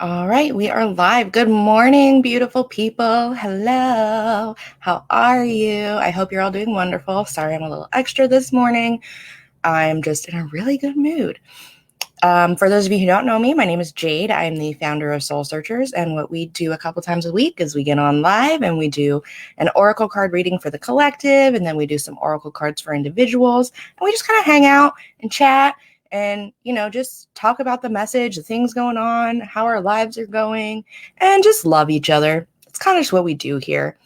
All right, we are live. Good morning, beautiful people. Hello. How are you? I hope you're all doing wonderful. Sorry, I'm a little extra this morning. I'm just in a really good mood. For those of you who don't know me, my name is Jade. I'm the founder of Soul Searchers, and what we do a couple times a week is we get on live and we do an oracle card reading for the collective, and then we do some oracle cards for individuals, and we just kind of hang out and chat and, just talk about the message, the things going on, how our lives are going, and just love each other. It's kind of just what we do here.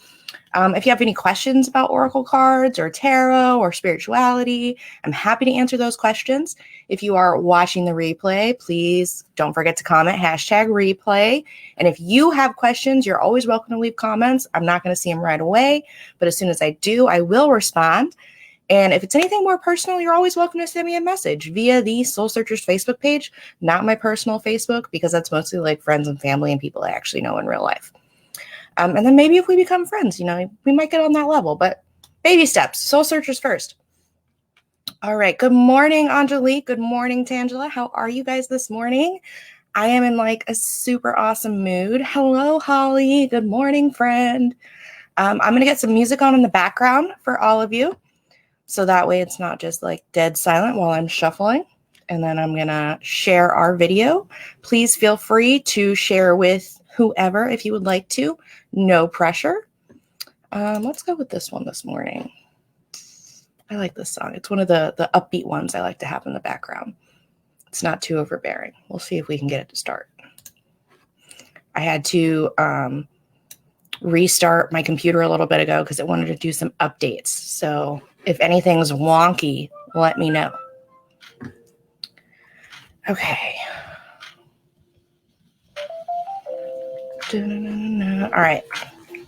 If you have any questions about oracle cards or tarot or spirituality, I'm happy to answer those questions. If you are watching the replay, please don't forget to comment #replay. And if you have questions, you're always welcome to leave comments. I'm not going to see them right away, but as soon as I do, I will respond. And if it's anything more personal, you're always welcome to send me a message via the Soul Searchers Facebook page, not my personal Facebook, because that's mostly like friends and family and people I actually know in real life. And then maybe if we become friends, we might get on that level, but baby steps, Soul Searchers first. All right. Good morning, Angelique. Good morning, Tangela. How are you guys this morning? I am in like a super awesome mood. Hello, Holly. Good morning, friend. I'm going to get some music on in the background for all of you. So that way it's not just like dead silent while I'm shuffling. And then I'm going to share our video. Please feel free to share with whoever if you would like to. No pressure. Let's go with this one this morning. I like this song. It's one of the upbeat ones I like to have in the background. It's not too overbearing. We'll see if we can get it to start. I had to restart my computer a little bit ago because it wanted to do some updates. So if anything's wonky, let me know. Okay. All right.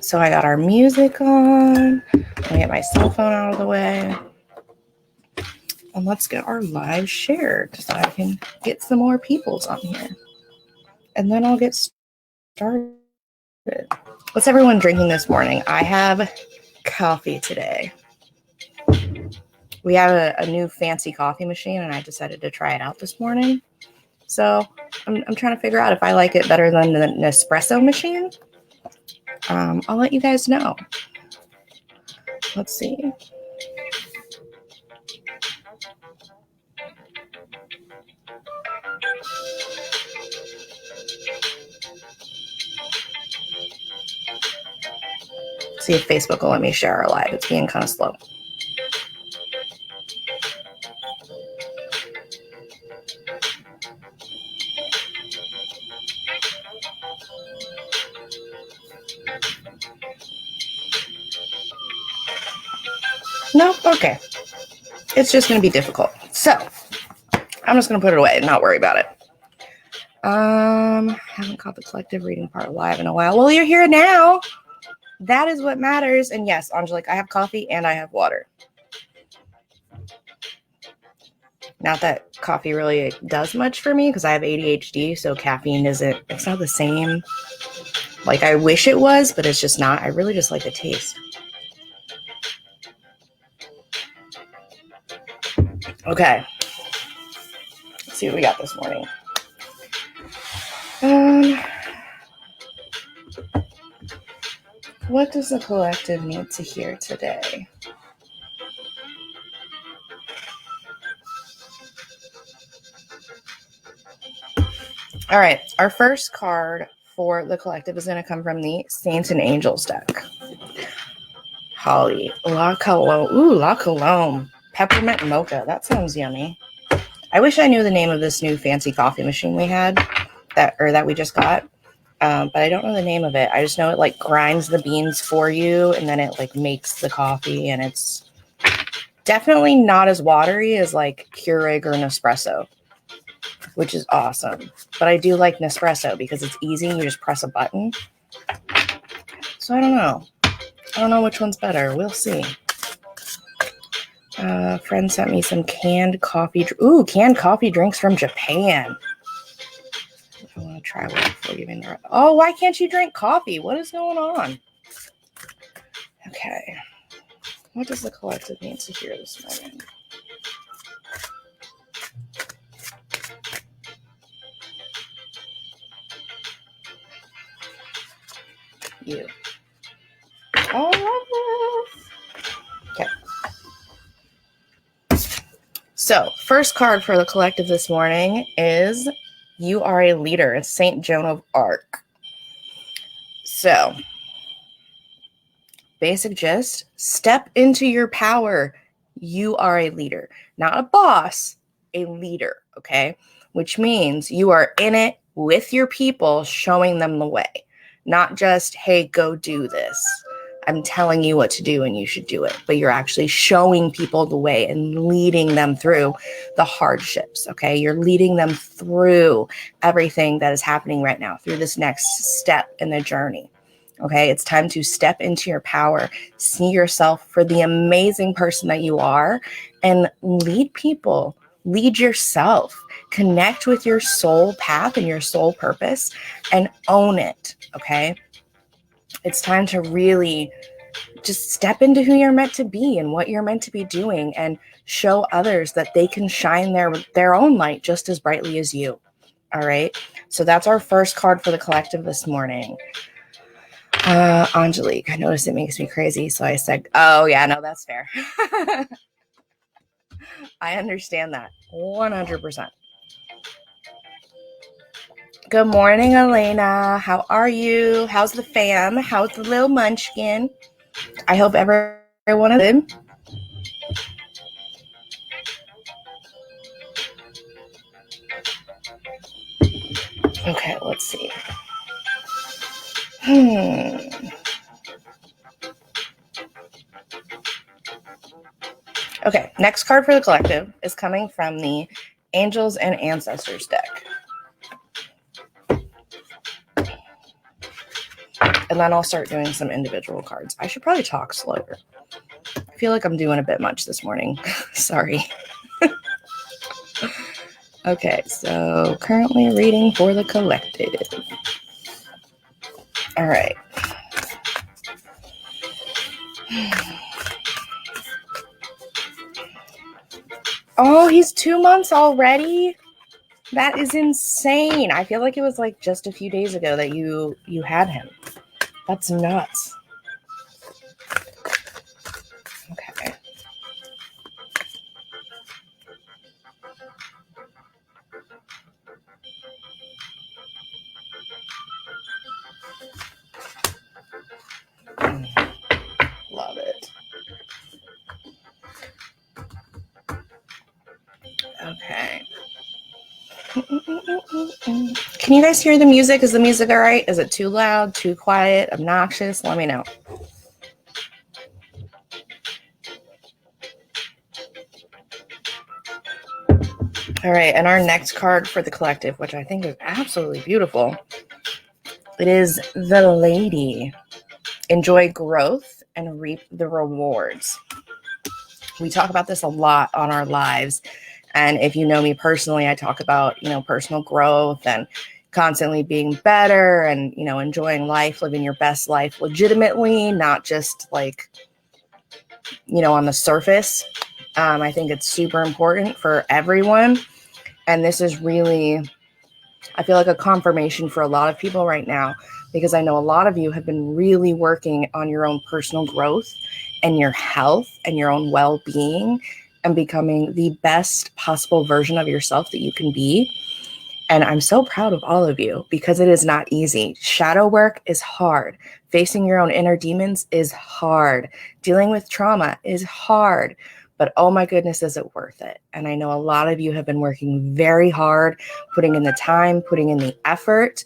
So I got our music on. Let me get my cell phone out of the way. And let's get our live shared so I can get some more peoples on here. And then I'll get started. What's everyone drinking this morning? I have coffee today. We have a new fancy coffee machine, and I decided to try it out this morning. So I'm trying to figure out if I like it better than the Nespresso machine. I'll let you guys know. Let's see. See if Facebook will let me share our live. It's being kind of slow. No? Okay. It's just going to be difficult. So I'm just going to put it away and not worry about it. Haven't caught the collective reading part live in a while. Well, you're here now. That is what matters. And yes, Angelique, I have coffee and I have water. Not that coffee really does much for me because I have ADHD, so caffeine it's not the same. Like I wish it was, but it's just not. I really just like the taste. Okay. Let's see what we got this morning. What does the collective need to hear today? All right. Our first card for the collective is going to come from the Saints and Angels deck. Holly. La Colombe. Ooh, La Colombe. Peppermint mocha. That sounds yummy. I wish I knew the name of this new fancy coffee machine we had that we just got. But I don't know the name of it. I just know it like grinds the beans for you and then it like makes the coffee, and it's definitely not as watery as like Keurig or Nespresso, which is awesome. But I do like Nespresso because it's easy. You just press a button. So I don't know. I don't know which one's better. We'll see. A friend sent me some canned coffee. Ooh, canned coffee drinks from Japan. I want to try one before giving the. Oh, why can't you drink coffee? What is going on? Okay. What does the collective need to hear this morning? you. Oh, okay. So, first card for the collective this morning is you are a leader. It's Saint Joan of Arc. So, basic gist, step into your power. You are a leader, not a boss, a leader, okay? Which means you are in it with your people, showing them the way, not just, hey, go do this. I'm telling you what to do and you should do it, but you're actually showing people the way and leading them through the hardships, okay? You're leading them through everything that is happening right now, through this next step in the journey. Okay, it's time to step into your power, see yourself for the amazing person that you are, and lead people, lead yourself, connect with your soul path and your soul purpose and own it. Okay, it's time to really just step into who you're meant to be and what you're meant to be doing and show others that they can shine their own light just as brightly as you. All right, so that's our first card for the collective this morning. Angelique, I noticed it makes me crazy, so I said, oh yeah, no, that's fair. I understand that 100%. Good morning, Elena. How are you? How's the fam? How's the little munchkin? I hope everyone is good. Okay, let's see. Okay, next card for the collective is coming from the Angels and Ancestors deck. And then I'll start doing some individual cards. I should probably talk slower. I feel like I'm doing a bit much this morning. Sorry. Okay, so currently reading for the collective. All right. Oh, he's 2 months already? That is insane. I feel like it was like just a few days ago that you had him. That's nuts. Okay. Love it. Okay. Can you guys hear the music? Is the music all right? Is it too loud, too quiet, obnoxious? Let me know. All right, and our next card for the collective, which I think is absolutely beautiful, it is the Lady. Enjoy growth and reap the rewards. We talk about this a lot on our lives. And if you know me personally, I talk about, personal growth and constantly being better and, enjoying life, living your best life legitimately, not just like, on the surface. I think it's super important for everyone. And this is really, I feel like a confirmation for a lot of people right now, because I know a lot of you have been really working on your own personal growth and your health and your own well-being and becoming the best possible version of yourself that you can be. And I'm so proud of all of you because it is not easy. Shadow work is hard. Facing your own inner demons is hard. Dealing with trauma is hard. But oh my goodness, is it worth it? And I know a lot of you have been working very hard, putting in the time, putting in the effort,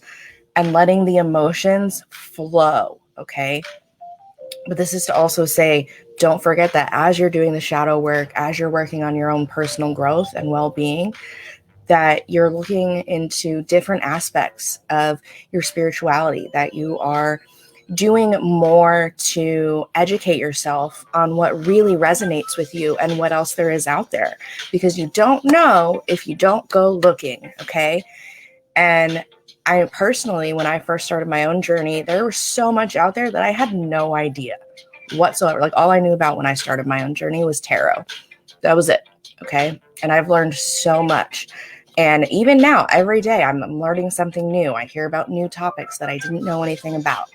and letting the emotions flow, okay? But this is to also say, don't forget that as you're doing the shadow work, as you're working on your own personal growth and well-being, that you're looking into different aspects of your spirituality, that you are doing more to educate yourself on what really resonates with you and what else there is out there, because you don't know if you don't go looking, okay? And I personally, when I first started my own journey, there was so much out there that I had no idea whatsoever. Like all I knew about when I started my own journey was tarot. That was it, okay? And I've learned so much. And even now, every day, I'm learning something new. I hear about new topics that I didn't know anything about.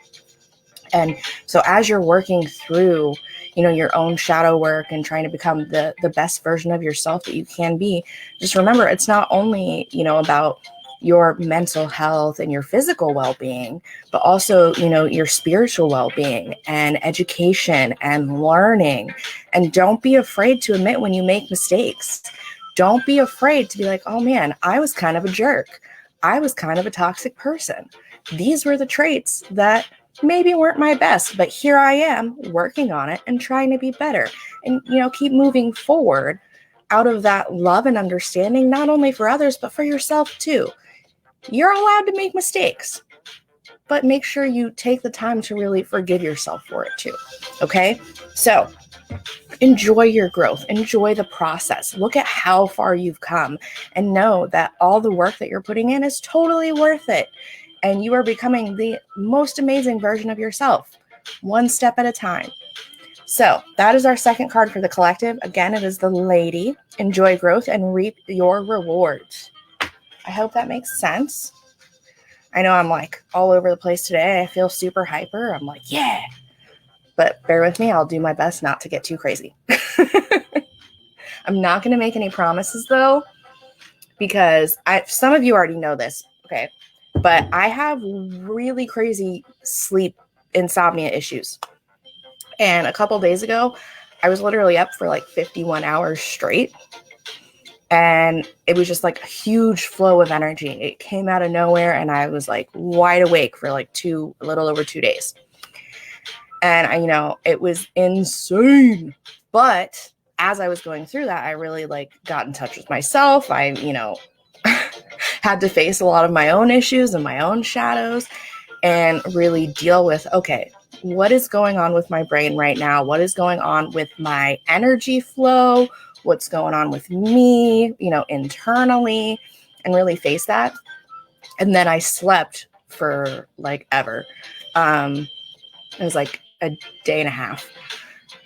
And so as you're working through, your own shadow work and trying to become the best version of yourself that you can be, just remember it's not only, about your mental health and your physical well-being, but also, your spiritual well-being and education and learning. And don't be afraid to admit when you make mistakes. Don't be afraid to be like, oh man, I was kind of a jerk. I was kind of a toxic person. These were the traits that maybe weren't my best, but here I am working on it and trying to be better and, keep moving forward out of that love and understanding, not only for others, but for yourself too. You're allowed to make mistakes, but make sure you take the time to really forgive yourself for it too. Okay. So enjoy your growth, enjoy the process, look at how far you've come and know that all the work that you're putting in is totally worth it. And you are becoming the most amazing version of yourself, one step at a time. So that is our second card for the collective. Again, it is the Lady. Enjoy growth and reap your rewards. I hope that makes sense. I know I'm like all over the place today. I feel super hyper. I'm like, yeah. But bear with me. I'll do my best not to get too crazy. I'm not going to make any promises though, because some of you already know this. Okay. But I have really crazy sleep insomnia issues. And a couple days ago, I was literally up for like 51 hours straight. And it was just like a huge flow of energy. It came out of nowhere. And I was like wide awake for like a little over 2 days. And it was insane. But as I was going through that, I really like got in touch with myself. I, had to face a lot of my own issues and my own shadows and really deal with, okay, what is going on with my brain right now? What is going on with my energy flow? What's going on with me, internally, and really face that. And then I slept for like ever. It was like a day and a half.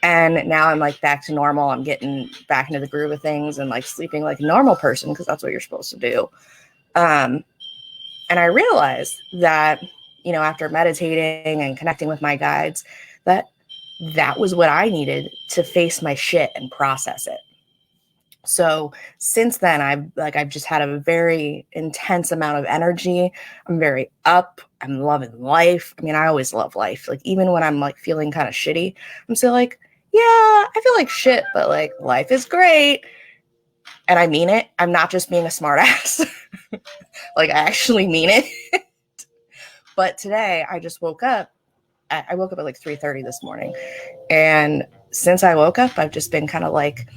And now I'm like back to normal. I'm getting back into the groove of things and like sleeping like a normal person, because that's what you're supposed to do. And I realized that, after meditating and connecting with my guides, that was what I needed to face my shit and process it. So since then, I've just had a very intense amount of energy. I'm very up. I'm loving life. I mean, I always love life. Like, even when I'm like feeling kind of shitty, I'm still like, yeah, I feel like shit, but like life is great. And I mean it. I'm not just being a smart ass. Like, I actually mean it. But today I just woke up. I woke up at like 3:30 this morning. And since I woke up, I've just been kind of like,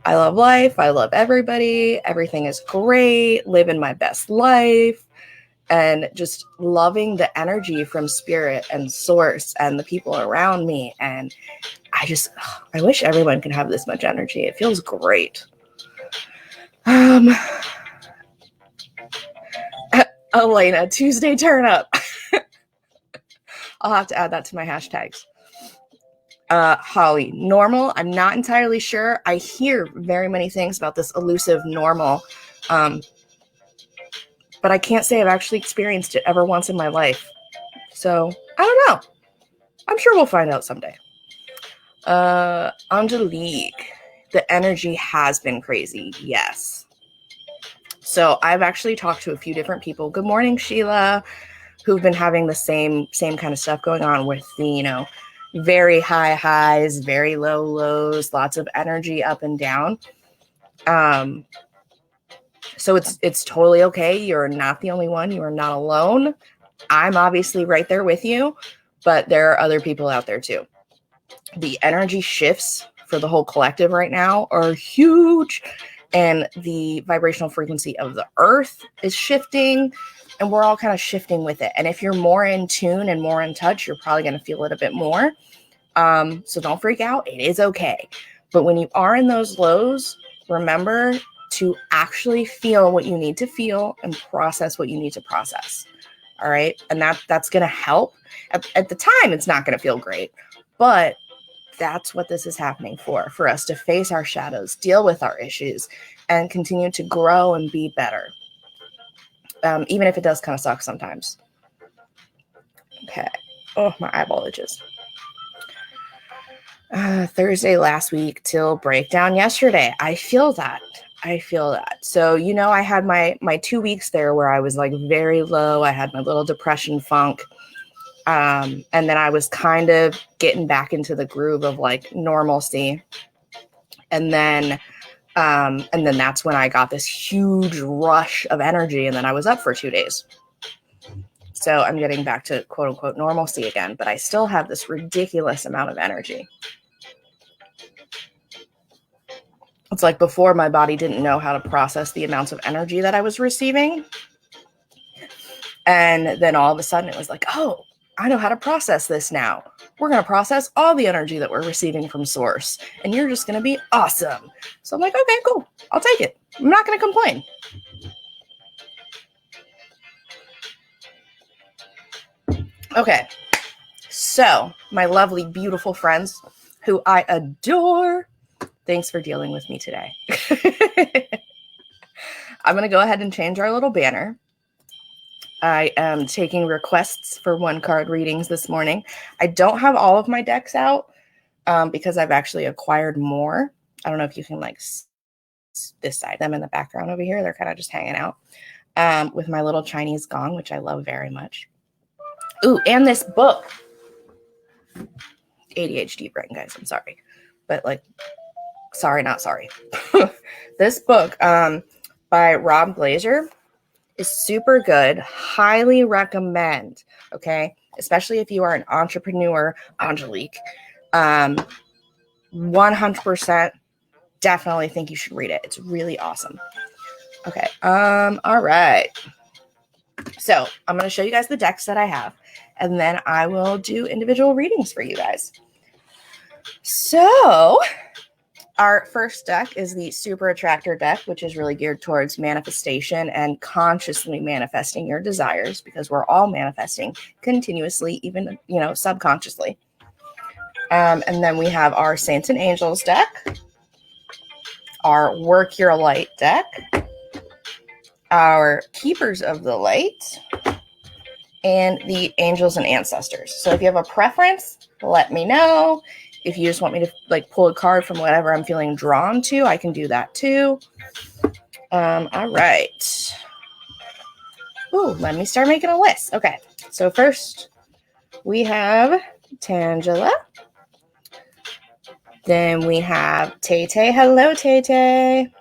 I love life. I love everybody. Everything is great. Living my best life. And just loving the energy from spirit and source and the people around me. And I wish everyone could have this much energy. It feels great. Elena, Tuesday turn up. I'll have to add that to my hashtags. Holly, normal. I'm not entirely sure. I hear very many things about this elusive normal. But I can't say I've actually experienced it ever once in my life. So I don't know. I'm sure we'll find out someday. Angelique, the energy has been crazy. Yes. So I've actually talked to a few different people. Good morning, Sheila, who've been having the same kind of stuff going on with the, very high highs, very low lows, lots of energy up and down. So it's totally okay. You're not the only one. You are not alone. I'm obviously right there with you, but there are other people out there too. The energy shifts for the whole collective right now are huge, and the vibrational frequency of the earth is shifting, and we're all kind of shifting with it. And if you're more in tune and more in touch, you're probably going to feel it a bit more. So don't freak out. It is okay. But when you are in those lows, remember to actually feel what you need to feel and process what you need to process. All right. And that's going to help. At the time, it's not going to feel great, but that's what this is happening for us to face our shadows, deal with our issues, and continue to grow and be better. Even if it does kind of suck sometimes. Okay. Oh, my eyeball itches. Thursday last week till breakdown yesterday. I feel that. So, I had my 2 weeks there where I was like very low. I had my little depression funk. And then I was kind of getting back into the groove of like normalcy. And then that's when I got this huge rush of energy, and then I was up for 2 days. So I'm getting back to quote unquote normalcy again, but I still have this ridiculous amount of energy. It's like before my body didn't know how to process the amounts of energy that I was receiving. And then all of a sudden it was like, oh, I know how to process this now. We're going to process all the energy that we're receiving from source, and you're just going to be awesome. So I'm like, okay, cool. I'll take it. I'm not going to complain. Okay. So my lovely, beautiful friends who I adore, thanks for dealing with me today. I'm going to go ahead and change our little banner. I am taking requests for 1-card readings this morning. I don't have all of my decks out because I've actually acquired more. I don't know if you can like this side, them in the background over here. They're kind of just hanging out with my little Chinese gong, which I love very much. Ooh, and this book. ADHD brain, guys. I'm sorry. But like, sorry, not sorry. This book by Rob Glazer is super good. Highly recommend. Okay. Especially if you are an entrepreneur, Angelique. 100% definitely think you should read it. It's really awesome. Okay. All right. So I'm going to show you guys the decks that I have, and then I will do individual readings for you guys. So our first deck is the Super Attractor deck, which is really geared towards manifestation and consciously manifesting your desires, because we're all manifesting continuously, even, subconsciously. And then we have our Saints and Angels deck, our Work Your Light deck, our Keepers of the Light, and the Angels and Ancestors. So if you have a preference, let me know. If you just want me to like pull a card from whatever I'm feeling drawn to, I can do that too. All right. Ooh, let me start making a list. Okay. So first we have Tangela. Then we have Tay-Tay. Hello, Tay-Tay.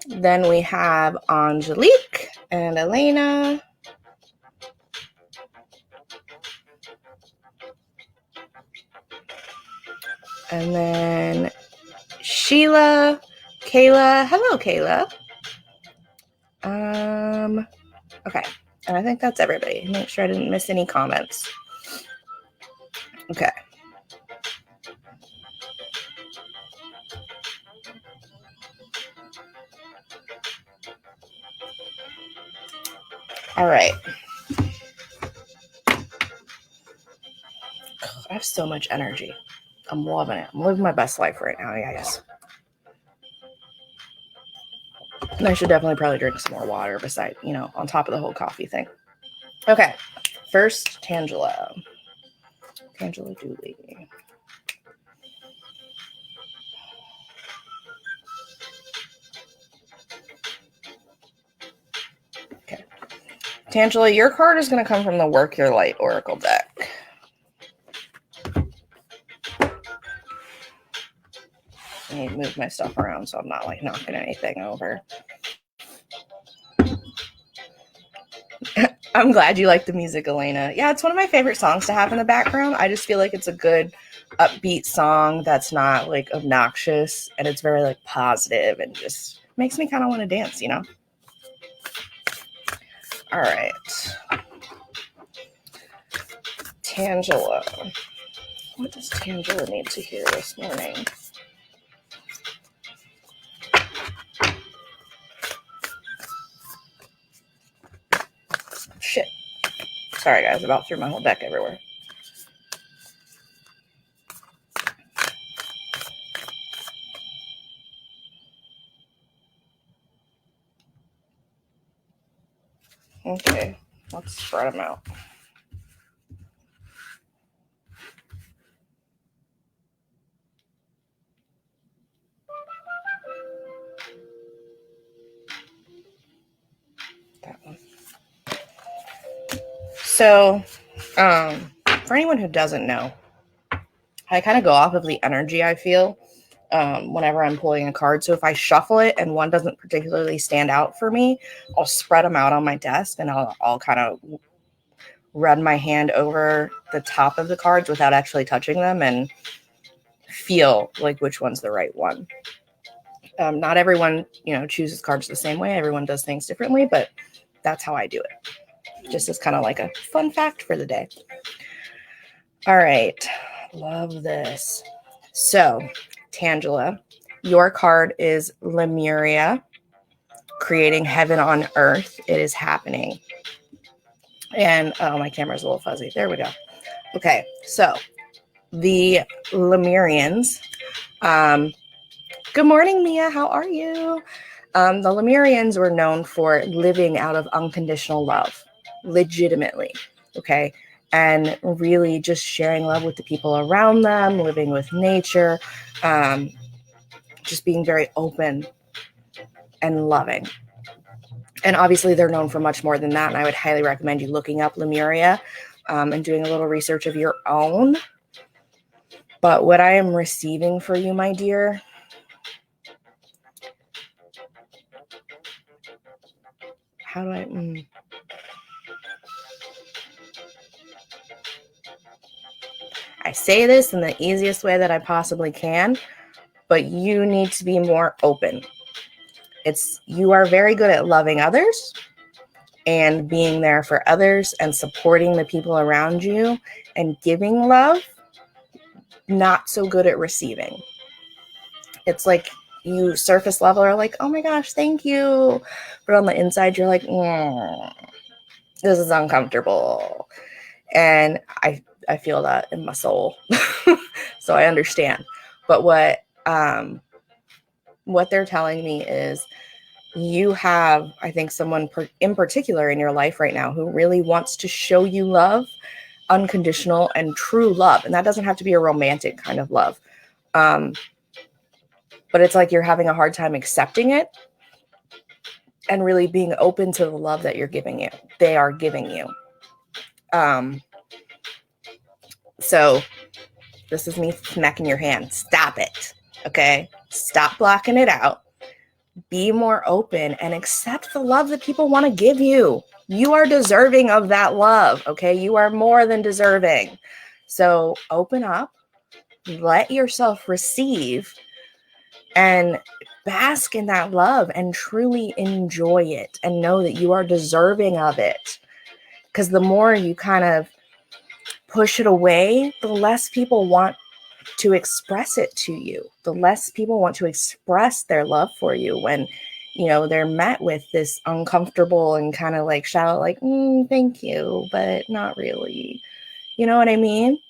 Then we have Angelique and Elena. And then Sheila, Kayla. Hello, Kayla. Okay. And I think that's everybody. Make sure I didn't miss any comments. Okay. All right. I have so much energy. I'm loving it. I'm living my best life right now, guys. And I should definitely probably drink some more water beside, on top of the whole coffee thing. Okay. First, Tangela. Tangela Dooley. Okay. Tangela, your card is going to come from the Work Your Light Oracle deck. I need to move my stuff around so I'm not like knocking anything over. I'm glad you like the music, Elena. Yeah, it's one of my favorite songs to have in the background. I just feel like it's a good upbeat song that's not like obnoxious, and it's very like positive and just makes me kind of want to dance, All right. Tangela. What does Tangela need to hear this morning? Shit. Sorry, guys. I about threw my whole deck everywhere. Okay. Let's spread them out. That one. So, for anyone who doesn't know, I kind of go off of the energy I feel whenever I'm pulling a card. So if I shuffle it and one doesn't particularly stand out for me, I'll spread them out on my desk and I'll kind of run my hand over the top of the cards without actually touching them and feel like which one's the right one. Not everyone, chooses cards the same way. Everyone does things differently, but that's how I do it. Just as kind of like a fun fact for the day. All right. Love this. So, Tangela, your card is Lemuria, creating heaven on earth. It is happening. And my camera's a little fuzzy. There we go. Okay. So, the Lemurians. Good morning, Mia. How are you? The Lemurians were known for living out of unconditional love, legitimately. Okay. And really just sharing love with the people around them, living with nature, just being very open and loving. And obviously, they're known for much more than that. And I would highly recommend you looking up Lemuria and doing a little research of your own. But what I am receiving for you, my dear, how do I... I say this in the easiest way that I possibly can, but you need to be more open. You are very good at loving others and being there for others and supporting the people around you and giving love, not so good at receiving. It's like you surface level are like, oh my gosh, thank you. But on the inside, you're like, this is uncomfortable. And I feel that in my soul. So I understand. But what they're telling me is you have, I think, someone in particular in your life right now who really wants to show you love, unconditional and true love. And that doesn't have to be a romantic kind of love. But it's like you're having a hard time accepting it and really being open to the love that they are giving you. So this is me smacking your hand. Stop it. Okay. Stop blocking it out. Be more open and accept the love that people want to give you. You are deserving of that love. Okay. You are more than deserving. So open up, let yourself receive and bask in that love and truly enjoy it and know that you are deserving of it. Because the more you kind of push it away, the less people want to express it to you. The less people want to express their love for you when, they're met with this uncomfortable and kind of like shallow, like, thank you, but not really. You know what I mean?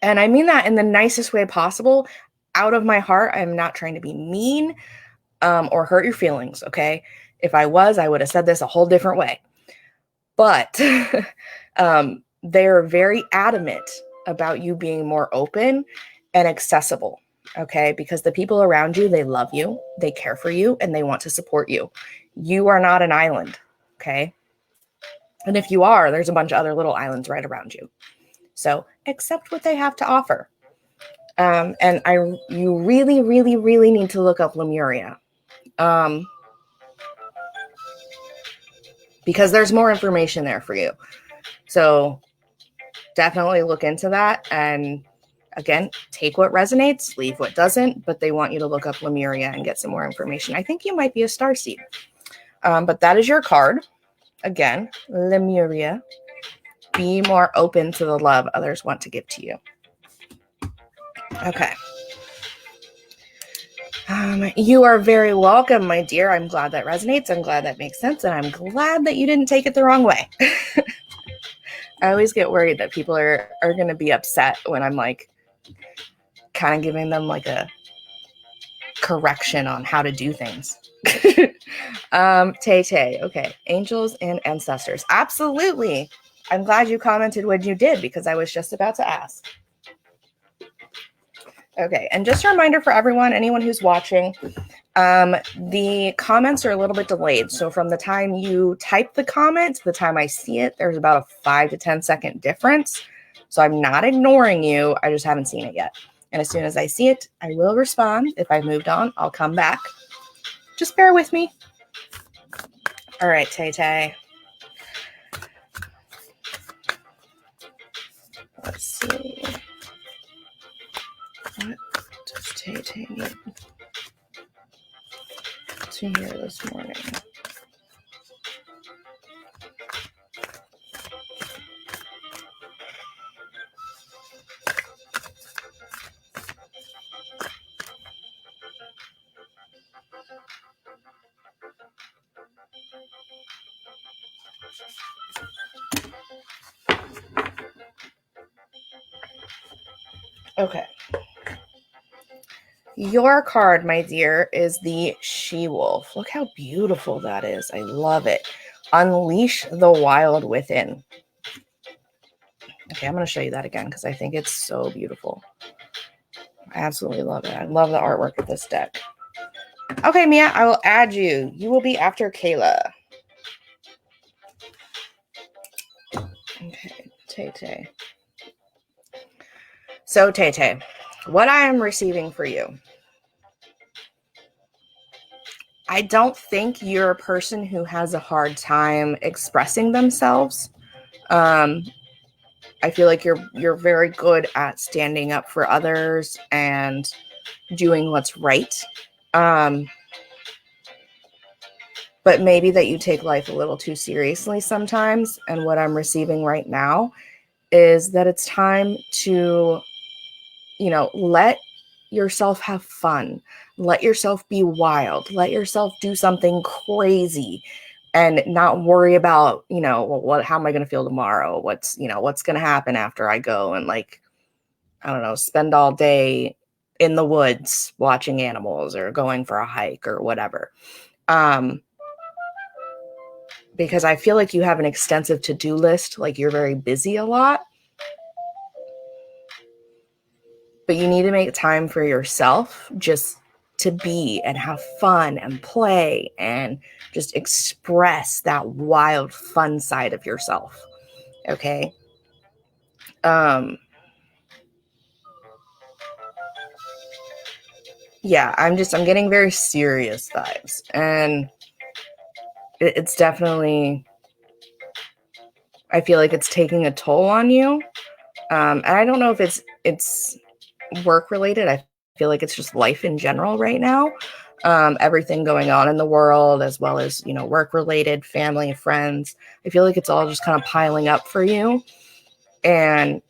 And I mean that in the nicest way possible. Out of my heart, I'm not trying to be mean or hurt your feelings, okay? If I was, I would have said this a whole different way. But they're very adamant about you being more open and accessible, okay? Because the people around you, they love you, they care for you, and they want to support you. You are not an island, okay? And if you are, there's a bunch of other little islands right around you. So accept what they have to offer. And you really, really, really need to look up Lemuria. Because there's more information there for you. So definitely look into that. And again, take what resonates, leave what doesn't, but they want you to look up Lemuria and get some more information. I think you might be a starseed. But that is your card. Again, Lemuria. Be more open to the love others want to give to you. Okay. You are very welcome, my dear. I'm glad that resonates. I'm glad that makes sense. And I'm glad that you didn't take it the wrong way. I always get worried that people are going to be upset when I'm like kind of giving them like a correction on how to do things. Tay, okay. Angels and ancestors. Absolutely. I'm glad you commented when you did, because I was just about to ask. Okay, and just a reminder for everyone, anyone who's watching, the comments are a little bit delayed. So from the time you type the comment to the time I see it, there's about a 5 to 10 second difference. So I'm not ignoring you. I just haven't seen it yet. And as soon as I see it, I will respond. If I've moved on, I'll come back. Just bear with me. All right, Tay. Let's see. What does Tay need to hear this morning? Okay. Your card, my dear, is the She-Wolf. Look how beautiful that is. I love it. Unleash the wild within. Okay, I'm going to show you that again because I think it's so beautiful. I absolutely love it. I love the artwork of this deck. Okay, Mia, I will add you. You will be after Kayla. Okay, Tay. So, Tay, what I am receiving for you. I don't think you're a person who has a hard time expressing themselves. I feel like you're very good at standing up for others and doing what's right. But maybe that you take life a little too seriously sometimes. And what I'm receiving right now is that it's time to, let yourself have fun. Let yourself be wild. Let yourself do something crazy and not worry about, how am I going to feel tomorrow? What's going to happen after I go and spend all day in the woods watching animals or going for a hike or whatever. Because I feel like you have an extensive to-do list, like you're very busy a lot. But you need to make time for yourself just to be and have fun and play and just express that wild, fun side of yourself. Okay? Yeah, I'm getting very serious vibes. And it's definitely, I feel like it's taking a toll on you. And I don't know if it's work related. I feel like it's just life in general right now. Everything going on in the world, as well as, work related, family, friends. I feel like it's all just kind of piling up for you and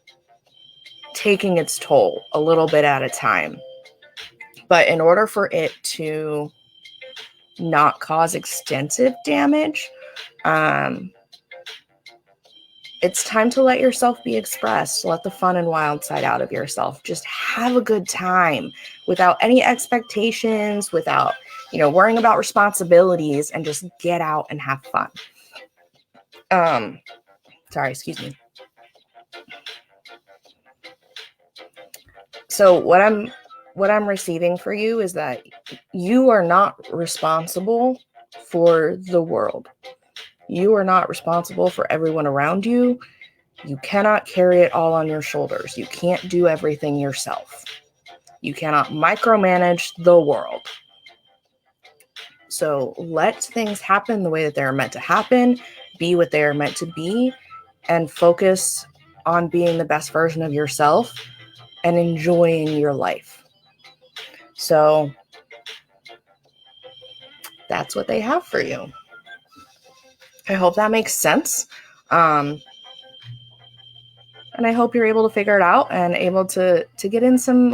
taking its toll a little bit at a time. But in order for it to not cause extensive damage, it's time to let yourself be expressed. Let the fun and wild side out of yourself. Just have a good time without any expectations, without, worrying about responsibilities, and just get out and have fun. Sorry, excuse me. So what I'm receiving for you is that you are not responsible for the world. You are not responsible for everyone around you. You cannot carry it all on your shoulders. You can't do everything yourself. You cannot micromanage the world. So let things happen the way that they're meant to happen, be what they are meant to be, and focus on being the best version of yourself and enjoying your life. So that's what they have for you. I hope that makes sense. And I hope you're able to figure it out and able to get in some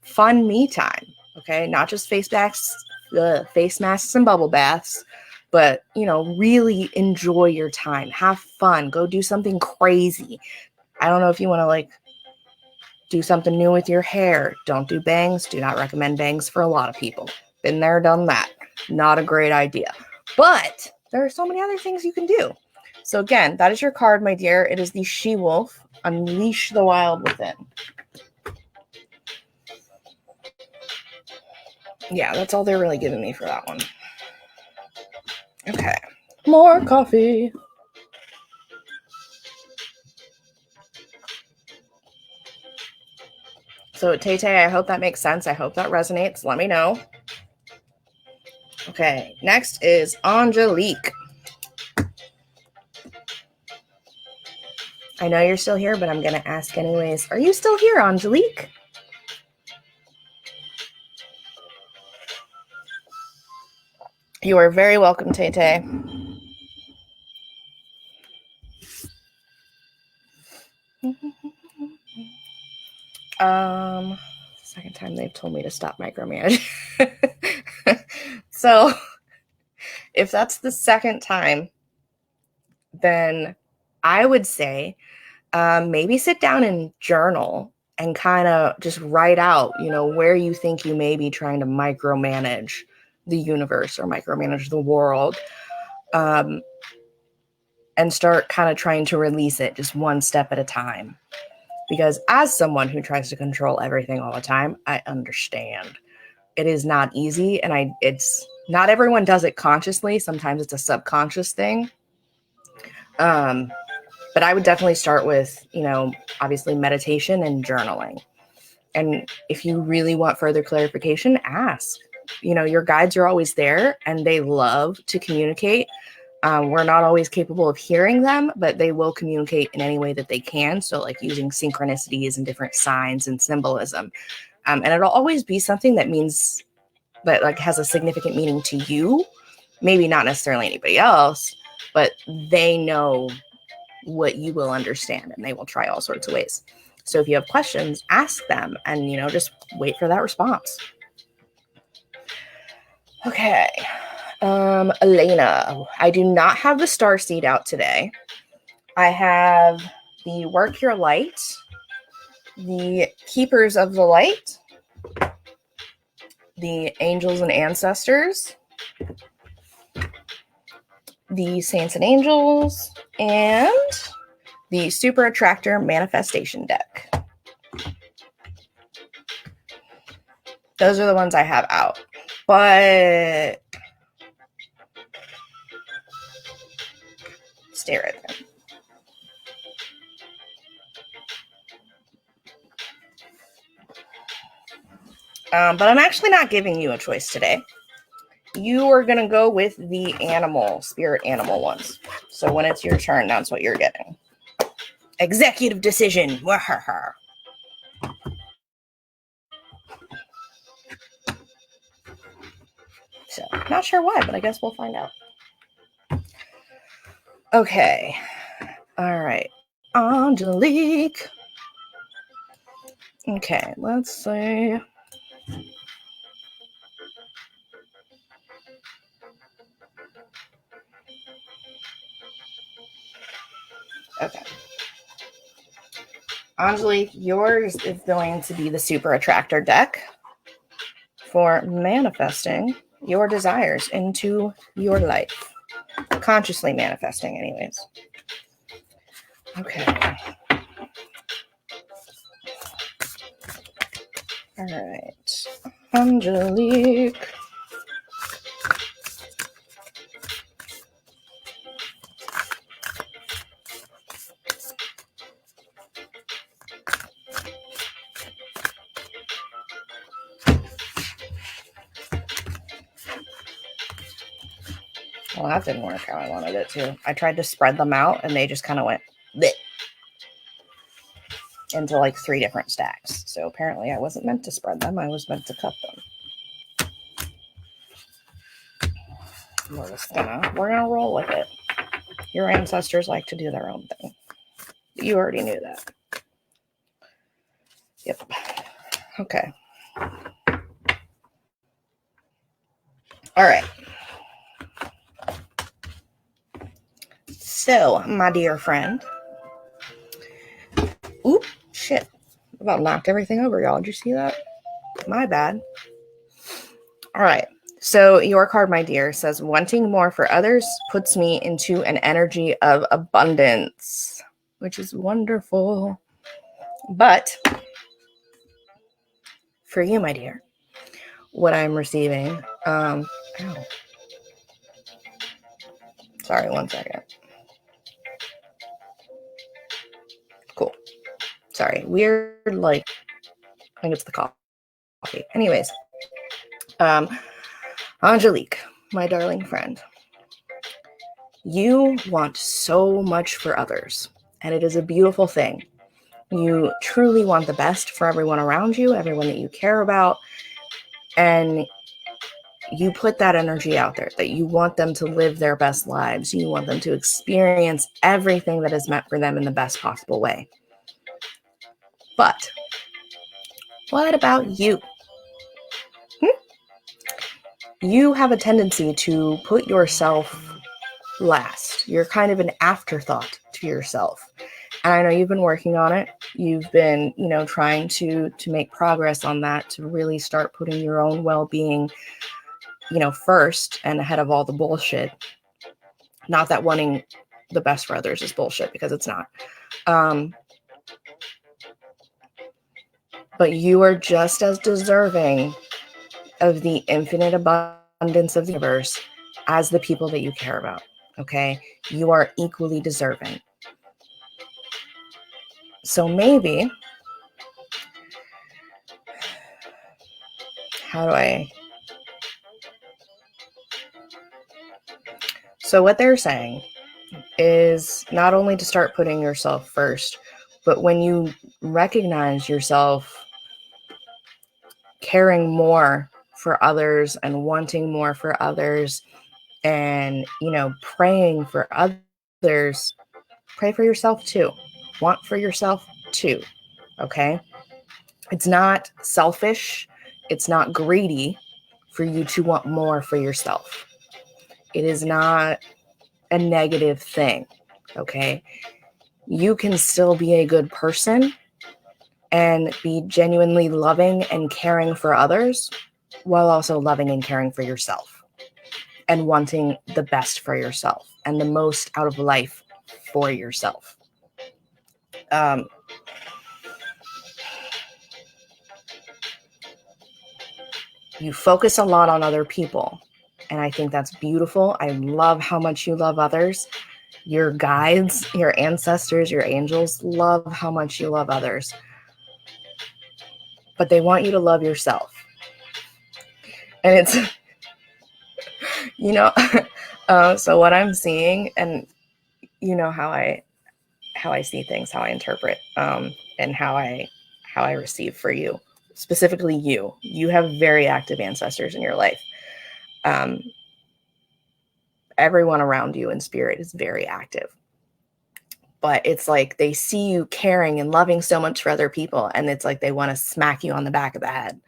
fun me time. Okay. Not just face masks and bubble baths, but really enjoy your time, have fun, go do something crazy. I don't know if you want to Do something new with your hair. Don't do bangs. Do not recommend bangs for a lot of people. Been there, done that. Not a great idea. But there are so many other things you can do. So again, that is your card, my dear. It is the She-Wolf. Unleash the wild within. Yeah, that's all they're really giving me for that one. Okay. More coffee. So, Tay-Tay, I hope that makes sense. I hope that resonates. Let me know. Okay, next is Angelique. I know you're still here, but I'm going to ask anyways. Are you still here, Angelique? You are very welcome, Tay-Tay. Second time they've told me to stop micromanaging. So if that's the second time, then I would say maybe sit down and journal and kind of just write out, where you think you may be trying to micromanage the universe or micromanage the world, and start kind of trying to release it just one step at a time. Because as someone who tries to control everything all the time, I understand. It is not easy, and it's not everyone does it consciously. Sometimes it's a subconscious thing. But I would definitely start with, obviously meditation and journaling. And if you really want further clarification, ask. Your guides are always there and they love to communicate. We're not always capable of hearing them, but they will communicate in any way that they can. So like using synchronicities and different signs and symbolism. And it'll always be something that means that like has a significant meaning to you. Maybe not necessarily anybody else, but they know what you will understand and they will try all sorts of ways. So if you have questions, ask them and, just wait for that response. Okay. Elena, I do not have the star seed out today. I have the Work Your Light, the Keepers of the Light, the Angels and Ancestors, the Saints and Angels, and the Super Attractor Manifestation deck. Those are the ones I have out. But stay right there. But I'm actually not giving you a choice today. You are going to go with the spirit animal ones. So when it's your turn, that's what you're getting. Executive decision. So, not sure why, but I guess we'll find out. Okay. All right. Angelique. Okay, let's see. Okay. Angelique, yours is going to be the Super Attractor deck for manifesting your desires into your life. Consciously manifesting, anyways. Okay. All right. Angelique. Well, that didn't work how I wanted it to. I tried to spread them out and they just kind of went bleh into like 3 different stacks. So apparently I wasn't meant to spread them. I was meant to cut them. We're gonna roll with it. Your ancestors like to do their own thing. You already knew that. Yep. Okay. All right. So, my dear friend. Oop, shit. About knocked everything over, y'all. Did you see that? My bad. All right. So your card, my dear, says wanting more for others puts me into an energy of abundance, which is wonderful. But for you, my dear, what I'm receiving, sorry, 1 second. Cool. Sorry. Weird, like, I think it's the coffee. Anyways, Angelique, my darling friend, you want so much for others, and it is a beautiful thing. You truly want the best for everyone around you, everyone that you care about, and you put that energy out there that you want them to live their best lives. You want them to experience everything that is meant for them in the best possible way. But what about you? You have a tendency to put yourself last. You're kind of an afterthought to yourself. And I know you've been working on it. You've been, trying to make progress on that, to really start putting your own well-being, first and ahead of all the bullshit. Not that wanting the best for others is bullshit, because it's not. But you are just as deserving of the infinite abundance of the universe as the people that you care about. Okay? You are equally deserving. So maybe, so what they're saying is not only to start putting yourself first, but when you recognize yourself caring more for others and wanting more for others and, praying for others, pray for yourself too. Want for yourself too. Okay? It's not selfish. It's not greedy for you to want more for yourself. It is not a negative thing. Okay? You can still be a good person and be genuinely loving and caring for others while also loving and caring for yourself and wanting the best for yourself and the most out of life for yourself. You focus a lot on other people, and I think that's beautiful. I love how much you love others. Your guides, your ancestors, your angels love how much you love others. But they want you to love yourself. And it's, so what I'm seeing, and how I see things, how I interpret, and how I receive for you, specifically you have very active ancestors in your life. Everyone around you in spirit is very active, but it's like they see you caring and loving so much for other people, and it's like they want to smack you on the back of the head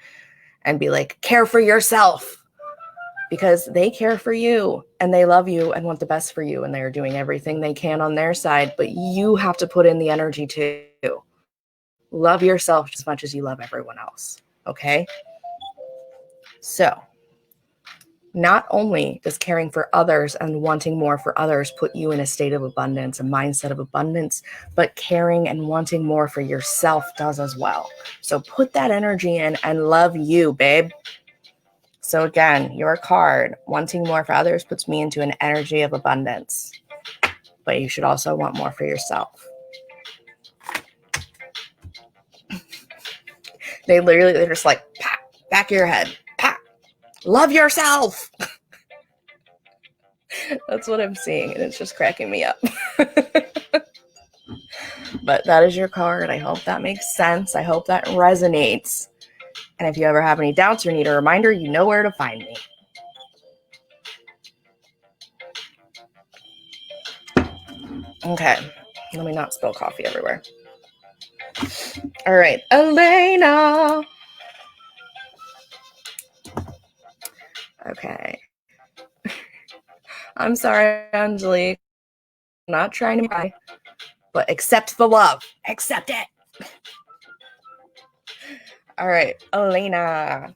and be like, care for yourself, because they care for you and they love you and want the best for you, and they're doing everything they can on their side, but you have to put in the energy to love yourself as much as you love everyone else. Okay? So not only does caring for others and wanting more for others put you in a state of abundance, a mindset of abundance, but caring and wanting more for yourself does as well. So put that energy in and love you, babe. So again, your card, wanting more for others, puts me into an energy of abundance. But you should also want more for yourself. They're just like, pat, back of your head, pat, love yourself. That's what I'm seeing, and it's just cracking me up. But that is your card. I hope that makes sense. I hope that resonates. And if you ever have any doubts or need a reminder, you know where to find me. Okay, let me not spill coffee everywhere. All right, Elena. Okay. I'm sorry, Angelique. I'm not trying to cry, but accept the love. Accept it. All right, Elena.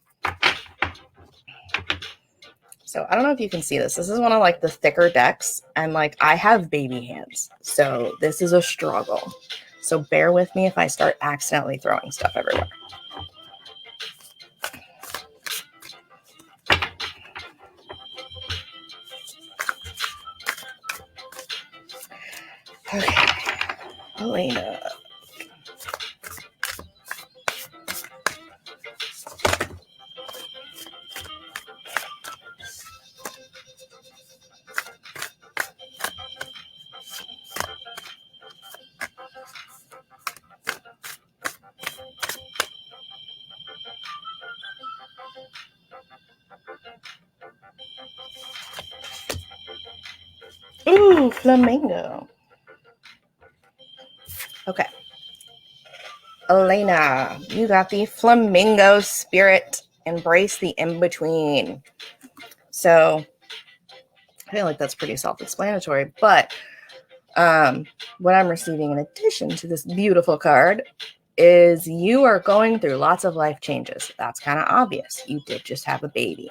So I don't know if you can see this. This is one of like the thicker decks, and like I have baby hands, so this is a struggle. So bear with me if I start accidentally throwing stuff everywhere. Okay, Elena. Ooh, flamingo. Okay. Elena, you got the flamingo spirit. Embrace the in-between. So I feel like that's pretty self-explanatory, but what I'm receiving in addition to this beautiful card is you are going through lots of life changes. That's kind of obvious. You did just have a baby.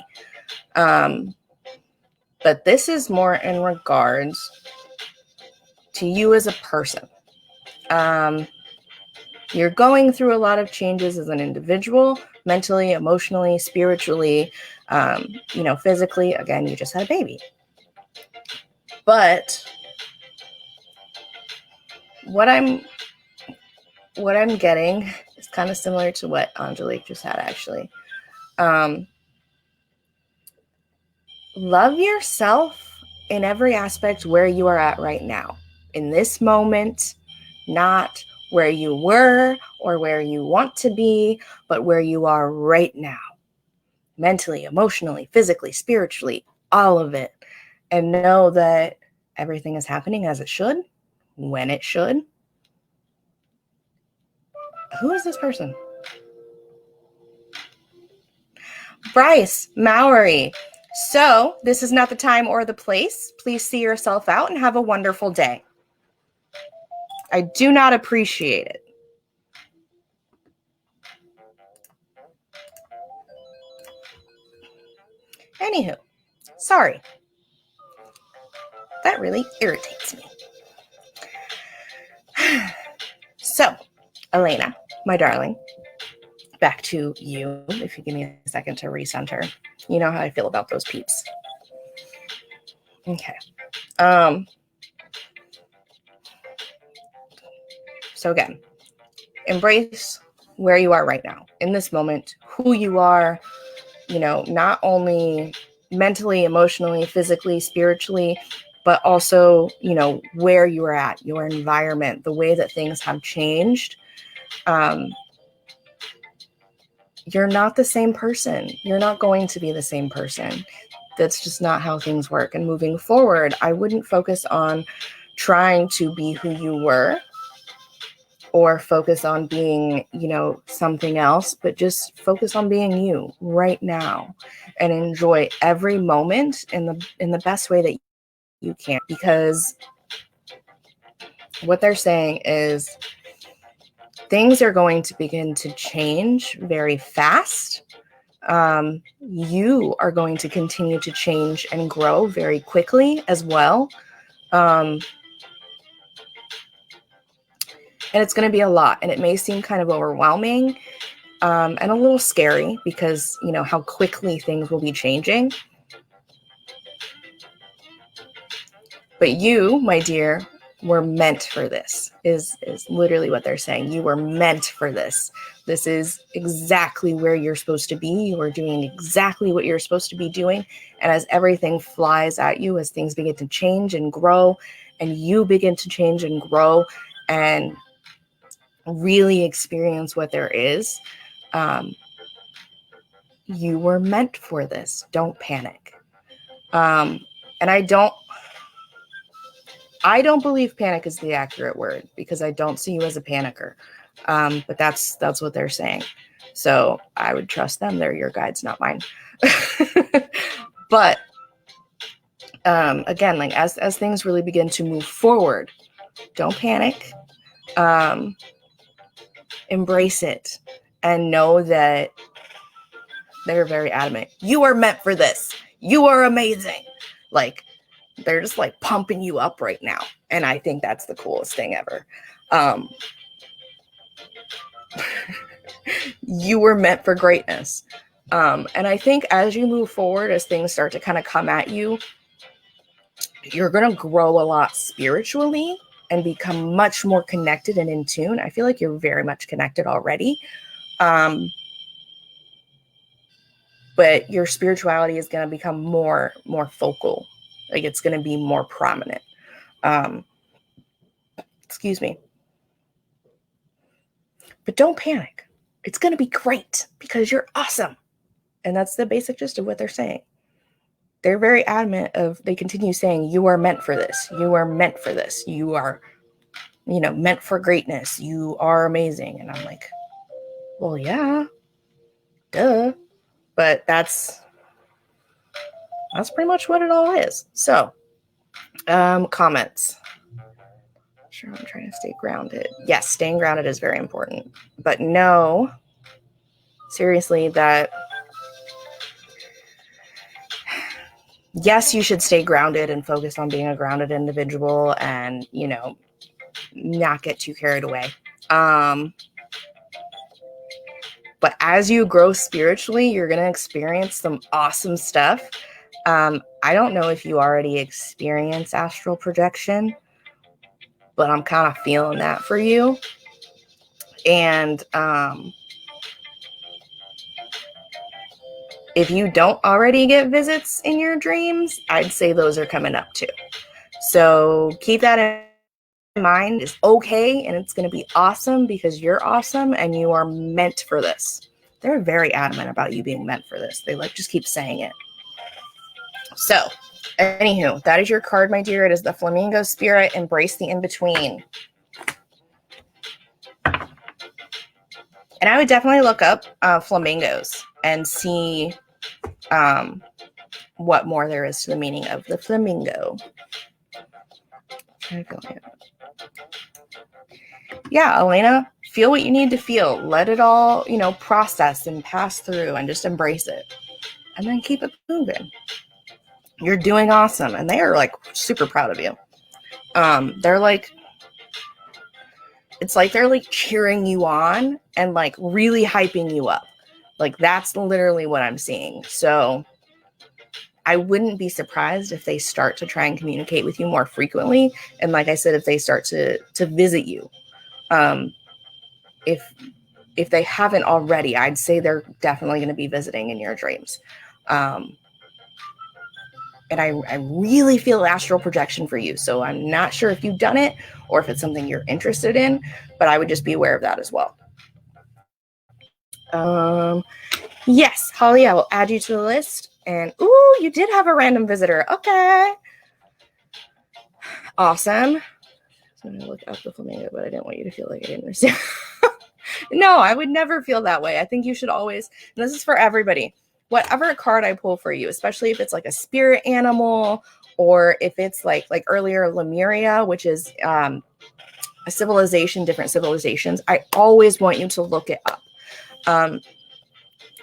But this is more in regards to you as a person. You're going through a lot of changes as an individual, mentally, emotionally, spiritually, physically. Again, you just had a baby. But what I'm getting is kind of similar to what Angelique just had, actually. Love yourself in every aspect where you are at right now. In this moment, not where you were or where you want to be, but where you are right now. Mentally, emotionally, physically, spiritually, all of it. And know that everything is happening as it should, when it should. Who is this person? Bryce Mowry. So this is not the time or the place. Please see yourself out and have a wonderful day. I do not appreciate it. Anywho, sorry. That really irritates me. So, Elena, my darling, back to you, if you give me a second to recenter. You know how I feel about those peeps. Okay. So again, embrace where you are right now, in this moment, who you are, not only mentally, emotionally, physically, spiritually, but also, where you are at, your environment, the way that things have changed. You're not the same person. You're not going to be the same person. That's just not how things work. And moving forward, I wouldn't focus on trying to be who you were or focus on being, something else, but just focus on being you right now and enjoy every moment in the best way that you can. Because what they're saying is things are going to begin to change very fast. You are going to continue to change and grow very quickly as well. And it's going to be a lot, and it may seem kind of overwhelming and a little scary because, how quickly things will be changing. But you, my dear, were meant for this, is literally what they're saying. You were meant for this. This is exactly where you're supposed to be. You are doing exactly what you're supposed to be doing. And as everything flies at you, as things begin to change and grow, and you begin to change and grow and really experience what there is, you were meant for this. Don't panic. And I don't believe panic is the accurate word because I don't see you as a panicker. But that's what they're saying. So I would trust them. They're your guides, not mine. But again, like as things really begin to move forward, don't panic. Embrace it and know that they're very adamant. You are meant for this. You are amazing. Like, they're just like pumping you up right now. And I think that's the coolest thing ever. You were meant for greatness. And I think as you move forward, as things start to kind of come at you, you're going to grow a lot spiritually and become much more connected and in tune. I feel like you're very much connected already. But your spirituality is going to become more focal. Like, it's going to be more prominent. Excuse me. But don't panic. It's going to be great because you're awesome. And that's the basic gist of what they're saying. They're very adamant they continue saying, you are meant for this. You are meant for this. You are, meant for greatness. You are amazing. And I'm like, well, yeah, duh. But that's pretty much what it all is. So, comments. Sure, I'm trying to stay grounded. Yes, staying grounded is very important. But no, seriously, that yes, you should stay grounded and focus on being a grounded individual and, not get too carried away. But as you grow spiritually, you're going to experience some awesome stuff. I don't know if you already experience astral projection, but I'm kind of feeling that for you. And if you don't already get visits in your dreams, I'd say those are coming up too. So keep that in mind. It's okay, and it's going to be awesome because you're awesome and you are meant for this. They're very adamant about you being meant for this. They just keep saying it. So, anywho, that is your card, my dear. It is the Flamingo Spirit. Embrace the in-between. And I would definitely look up flamingos and see what more there is to the meaning of the flamingo. Yeah, Elena, feel what you need to feel. Let it all, process and pass through and just embrace it. And then keep it moving. You're doing awesome. And they are super proud of you. They're it's like they're cheering you on and really hyping you up. That's literally what I'm seeing. So I wouldn't be surprised if they start to try and communicate with you more frequently. And like I said, if they start to visit you, if they haven't already, I'd say they're definitely going to be visiting in your dreams. And I really feel astral projection for you. So I'm not sure if you've done it or if it's something you're interested in, but I would just be aware of that as well. Yes, Holly, I will add you to the list. And, ooh, you did have a random visitor. Okay. Awesome. So I'm going to look up the flamingo, but I didn't want you to feel like I didn't understand. No, I would never feel that way. I think you should always, and this is for everybody, whatever card I pull for you, especially if it's a spirit animal or if it's like earlier Lemuria, which is a civilization, different civilizations, I always want you to look it up.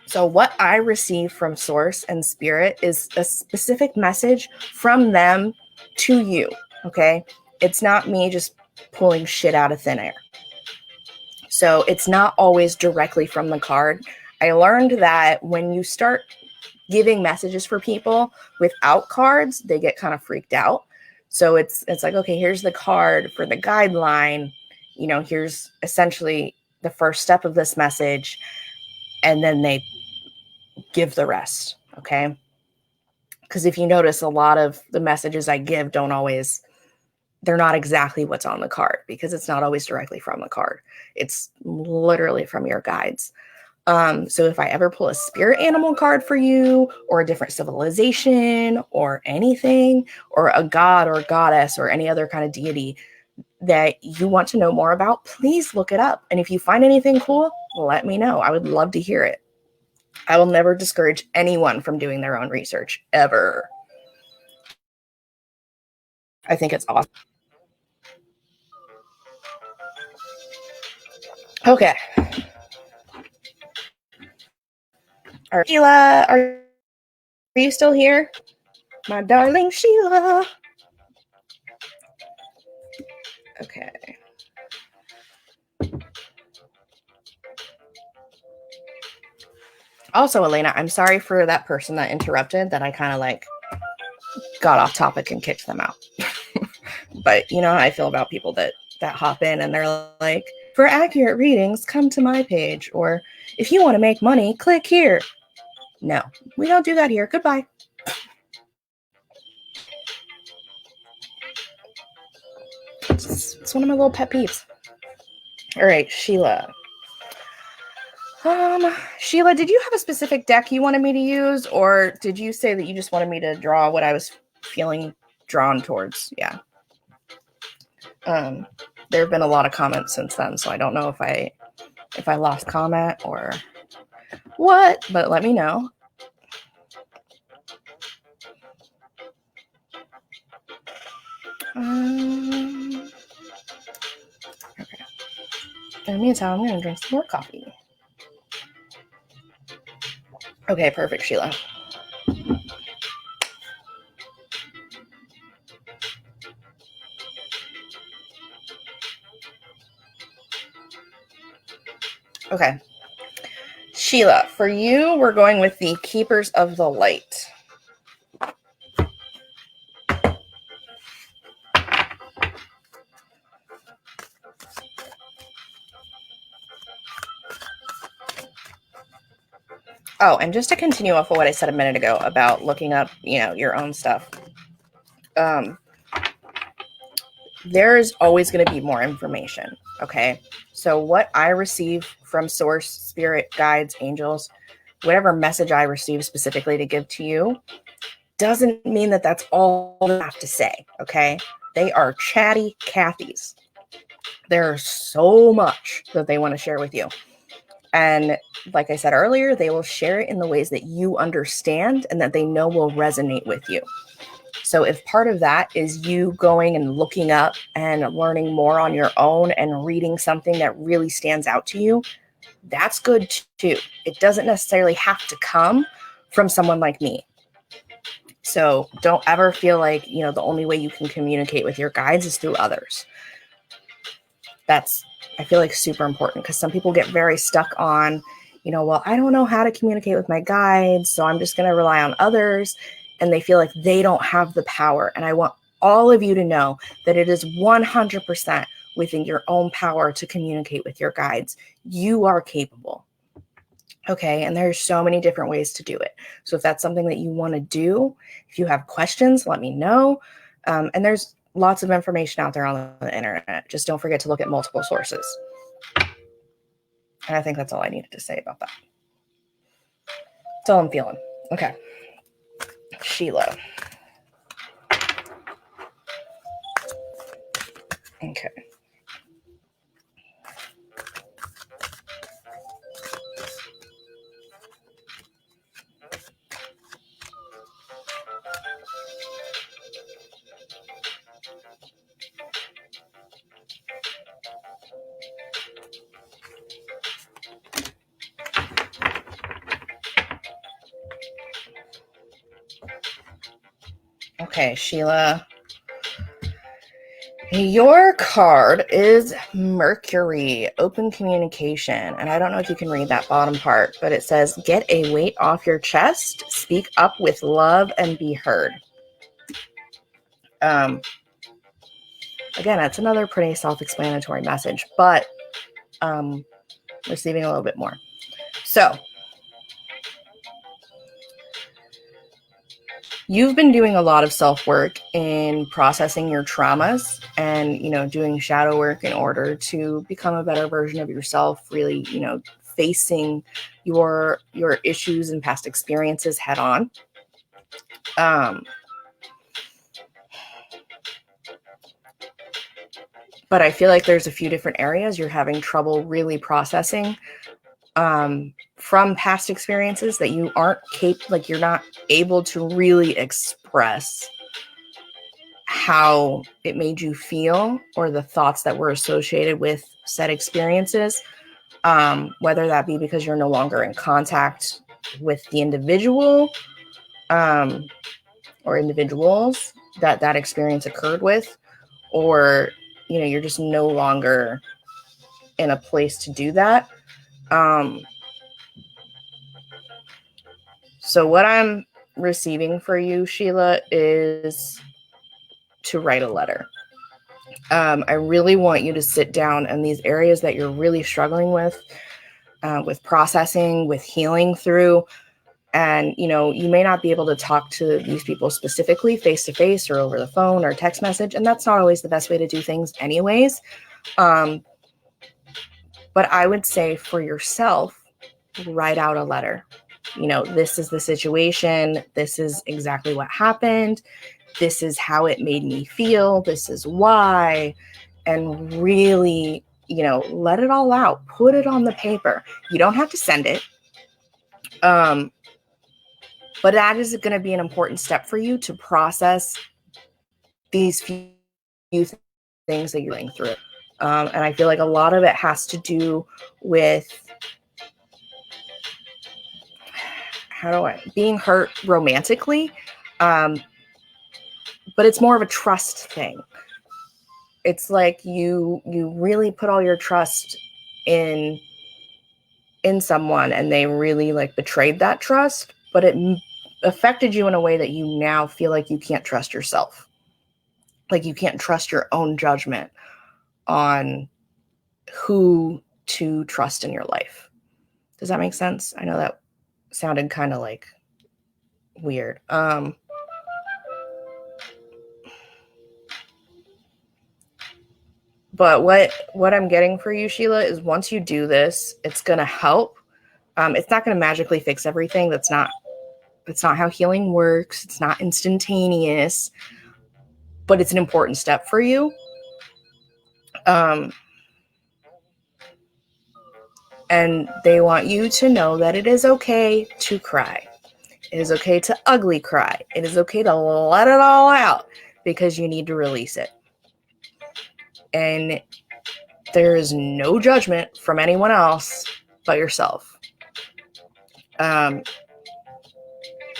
So what I receive from Source and Spirit is a specific message from them to you, okay? It's not me just pulling shit out of thin air. So it's not always directly from the card. I learned that when you start giving messages for people without cards, they get kind of freaked out. So it's like, okay, here's the card for the guideline. Here's essentially the first step of this message. And then they give the rest, okay? Because if you notice, a lot of the messages I give they're not exactly what's on the card because it's not always directly from the card. It's literally from your guides. So if I ever pull a spirit animal card for you or a different civilization or anything, or a god or goddess or any other kind of deity that you want to know more about, please look it up. And if you find anything cool, let me know. I would love to hear it. I will never discourage anyone from doing their own research, ever. I think it's awesome. Okay. All right, Sheila, are you still here? My darling Sheila. Okay. Also, Elena, I'm sorry for that person that interrupted, that I kind of like got off topic and kicked them out. But you know how I feel about people that hop in and they're like, for accurate readings, come to my page. Or if you want to make money, click here. No, we don't do that here. Goodbye. It's one of my little pet peeves. All right, Sheila. Sheila, did you have a specific deck you wanted me to use, or did you say that you just wanted me to draw what I was feeling drawn towards? Yeah. There have been a lot of comments since then, so I don't know if I lost comment or what, but let me know. Okay. In the meantime, I'm going to drink some more coffee. Okay, perfect, Sheila. Okay. Sheila, for you, we're going with the Keepers of the Light. Oh, and just to continue off of what I said a minute ago about looking up, your own stuff. There's always going to be more information. Okay. So what I receive from source, spirit, guides, angels, whatever message I receive specifically to give to you, doesn't mean that that's all they have to say. Okay. They are chatty Cathys. There's so much that they want to share with you. And like I said earlier, they will share it in the ways that you understand and that they know will resonate with you. So if part of that is you going and looking up and learning more on your own and reading something that really stands out to you, that's good too. It doesn't necessarily have to come from someone like me. So don't ever feel like, the only way you can communicate with your guides is through others. That's, I feel like, super important, because some people get very stuck on, well, I don't know how to communicate with my guides, so I'm just going to rely on others. And they feel like they don't have the power. And I want all of you to know that it is 100% within your own power to communicate with your guides. You are capable. Okay. And there's so many different ways to do it. So if that's something that you want to do, if you have questions, let me know. And there's lots of information out there on the internet. Just don't forget to look at multiple sources. And I think that's all I needed to say about that. That's all I'm feeling. Okay. Sheila. Okay. Okay, Sheila. Your card is Mercury, open communication. And I don't know if you can read that bottom part, but it says, get a weight off your chest, speak up with love, and be heard. Again, that's another pretty self-explanatory message, but receiving a little bit more. So, you've been doing a lot of self-work in processing your traumas and, doing shadow work in order to become a better version of yourself, really, facing your issues and past experiences head on. But I feel like there's a few different areas you're having trouble really processing from past experiences that you aren't you're not able to really express how it made you feel or the thoughts that were associated with said experiences, whether that be because you're no longer in contact with the individual or individuals that experience occurred with, or, you know, you're just no longer in a place to do that. So what I'm receiving for you, Sheila, is to write a letter. I really want you to sit down in these areas that you're really struggling with processing, with healing through. And, you know, you may not be able to talk to these people specifically face to face or over the phone or text message. And that's not always the best way to do things anyways. But I would say for yourself, write out a letter. You know, this is the situation. This is exactly what happened. This is how it made me feel. This is why. And really, you know, let it all out. Put it on the paper. You don't have to send it. But that is going to be an important step for you to process these few things that you're going through. And I feel like a lot of it has to do with being hurt romantically. But it's more of a trust thing. It's like you really put all your trust in someone, and they really like betrayed that trust, but it affected you in a way that you now feel like you can't trust yourself. Like you can't trust your own judgment on who to trust in your life. Does that make sense? I know that sounded kind of like weird. But what I'm getting for you, Sheila, is once you do this, it's going to help. It's not going to magically fix everything. That's not how healing works. It's not instantaneous, but it's an important step for you. And they want you to know that it is okay to cry. It is okay to ugly cry. It is okay to let it all out because you need to release it. And there is no judgment from anyone else but yourself.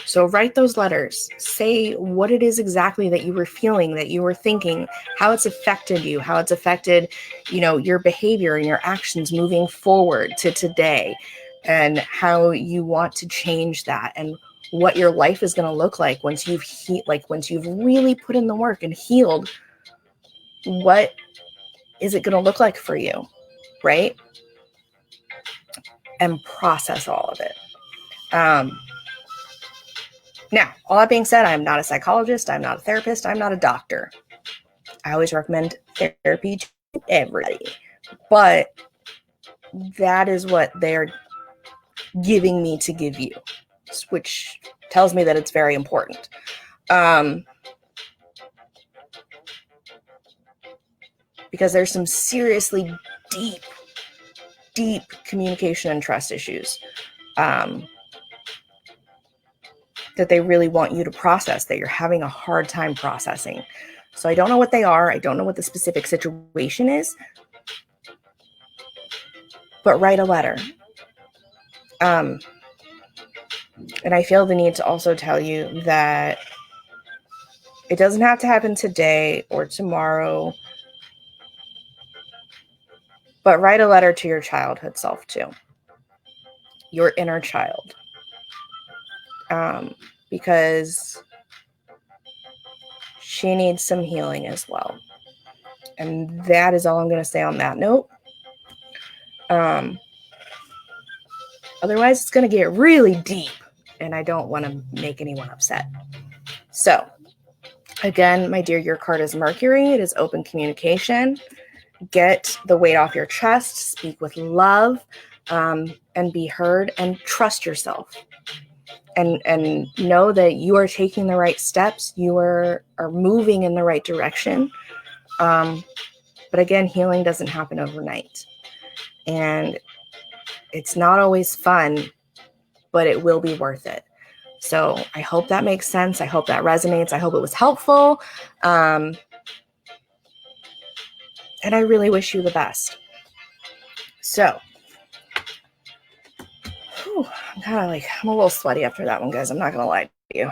So write those letters. Say what it is exactly that you were feeling, that you were thinking, how it's affected you, how it's affected, you know, your behavior and your actions moving forward to today, and how you want to change that, and what your life is going to look like once you've once you've really put in the work and healed. What is it going to look like for you, right? And process all of it. Now, all that being said, I'm not a psychologist. I'm not a therapist. I'm not a doctor. I always recommend therapy to everybody. But that is what they're giving me to give you, which tells me that it's very important. Because there's some seriously deep communication and trust issues that they really want you to process, that you're having a hard time processing. So I don't know what they are. I don't know what the specific situation is, but write a letter. And I feel the need to also tell you that it doesn't have to happen today or tomorrow, but write a letter to your childhood self too, your inner child. Because she needs some healing as well. And that is all I'm going to say on that note. Otherwise, it's going to get really deep, and I don't want to make anyone upset. So, again, my dear, your card is Mercury. It is open communication. Get the weight off your chest. Speak with love, and be heard, and trust yourself. And know that you are taking the right steps. You are moving in the right direction. But again, healing doesn't happen overnight. And it's not always fun, but it will be worth it. So I hope that makes sense. I hope that resonates. I hope it was helpful. And I really wish you the best. So, I'm I'm a little sweaty after that one, guys. I'm not going to lie to you.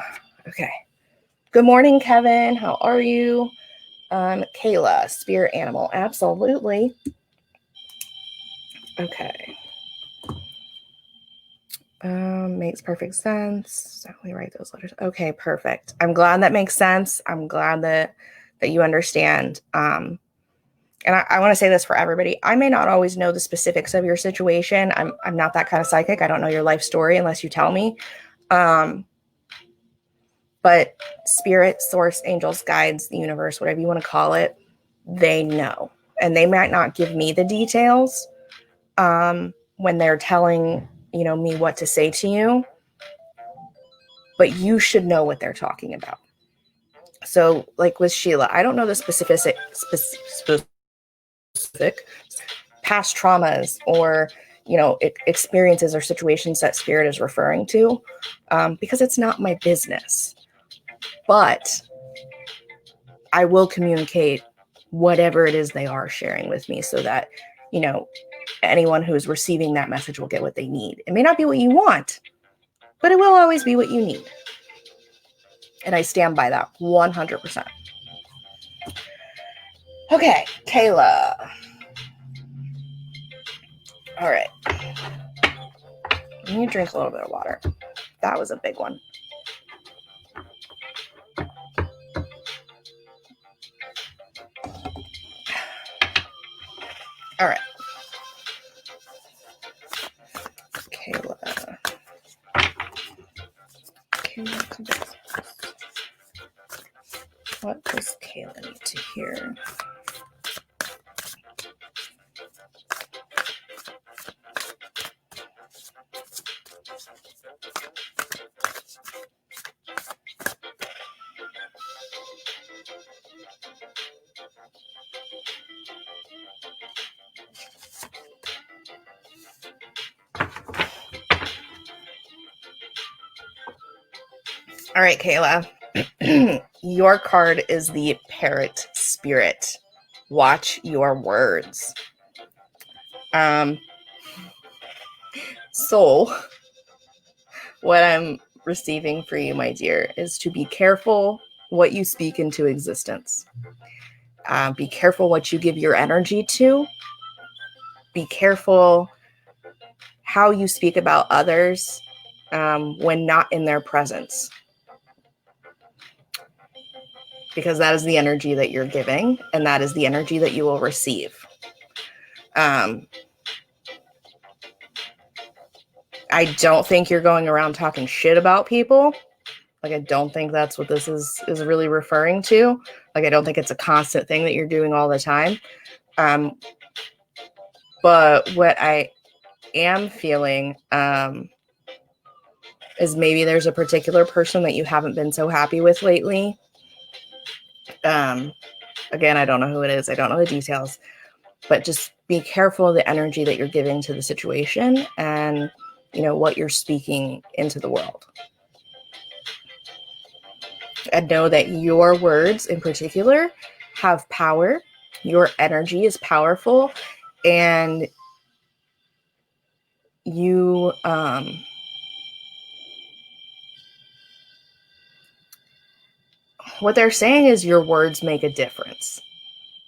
Okay. Good morning, Kevin. How are you? Kayla, spirit animal. Absolutely. Okay. Makes perfect sense. So we write those letters. Okay, perfect. I'm glad that makes sense. I'm glad that you understand. And I want to say this for everybody. I may not always know the specifics of your situation. I'm not that kind of psychic. I don't know your life story unless you tell me. But spirit, source, angels, guides, the universe, whatever you want to call it, they know. And they might not give me the details when they're telling, me what to say to you. But you should know what they're talking about. So like with Sheila, I don't know the specific past traumas or, experiences or situations that spirit is referring to because it's not my business. But I will communicate whatever it is they are sharing with me so that, anyone who is receiving that message will get what they need. It may not be what you want, but it will always be what you need. And I stand by that 100%. Okay, Kayla. All right. You need to drink a little bit of water. That was a big one. All right. Kayla, what does Kayla need to hear? All right, Kayla. Your card is the Parrot Spirit. Watch your words. So, what I'm receiving for you, my dear, is to be careful what you speak into existence. Be careful what you give your energy to. Be careful how you speak about others when not in their presence. Because that is the energy that you're giving, and that is the energy that you will receive. I don't think you're going around talking shit about people. Like, I don't think that's what this is really referring to. Like, I don't think it's a constant thing that you're doing all the time. But what I am feeling is maybe there's a particular person that you haven't been so happy with lately. Again, I don't know who it is. I don't know the details. But just be careful of the energy that you're giving to the situation and, what you're speaking into the world. And know that your words in particular have power. Your energy is powerful. And you, what they're saying is your words make a difference.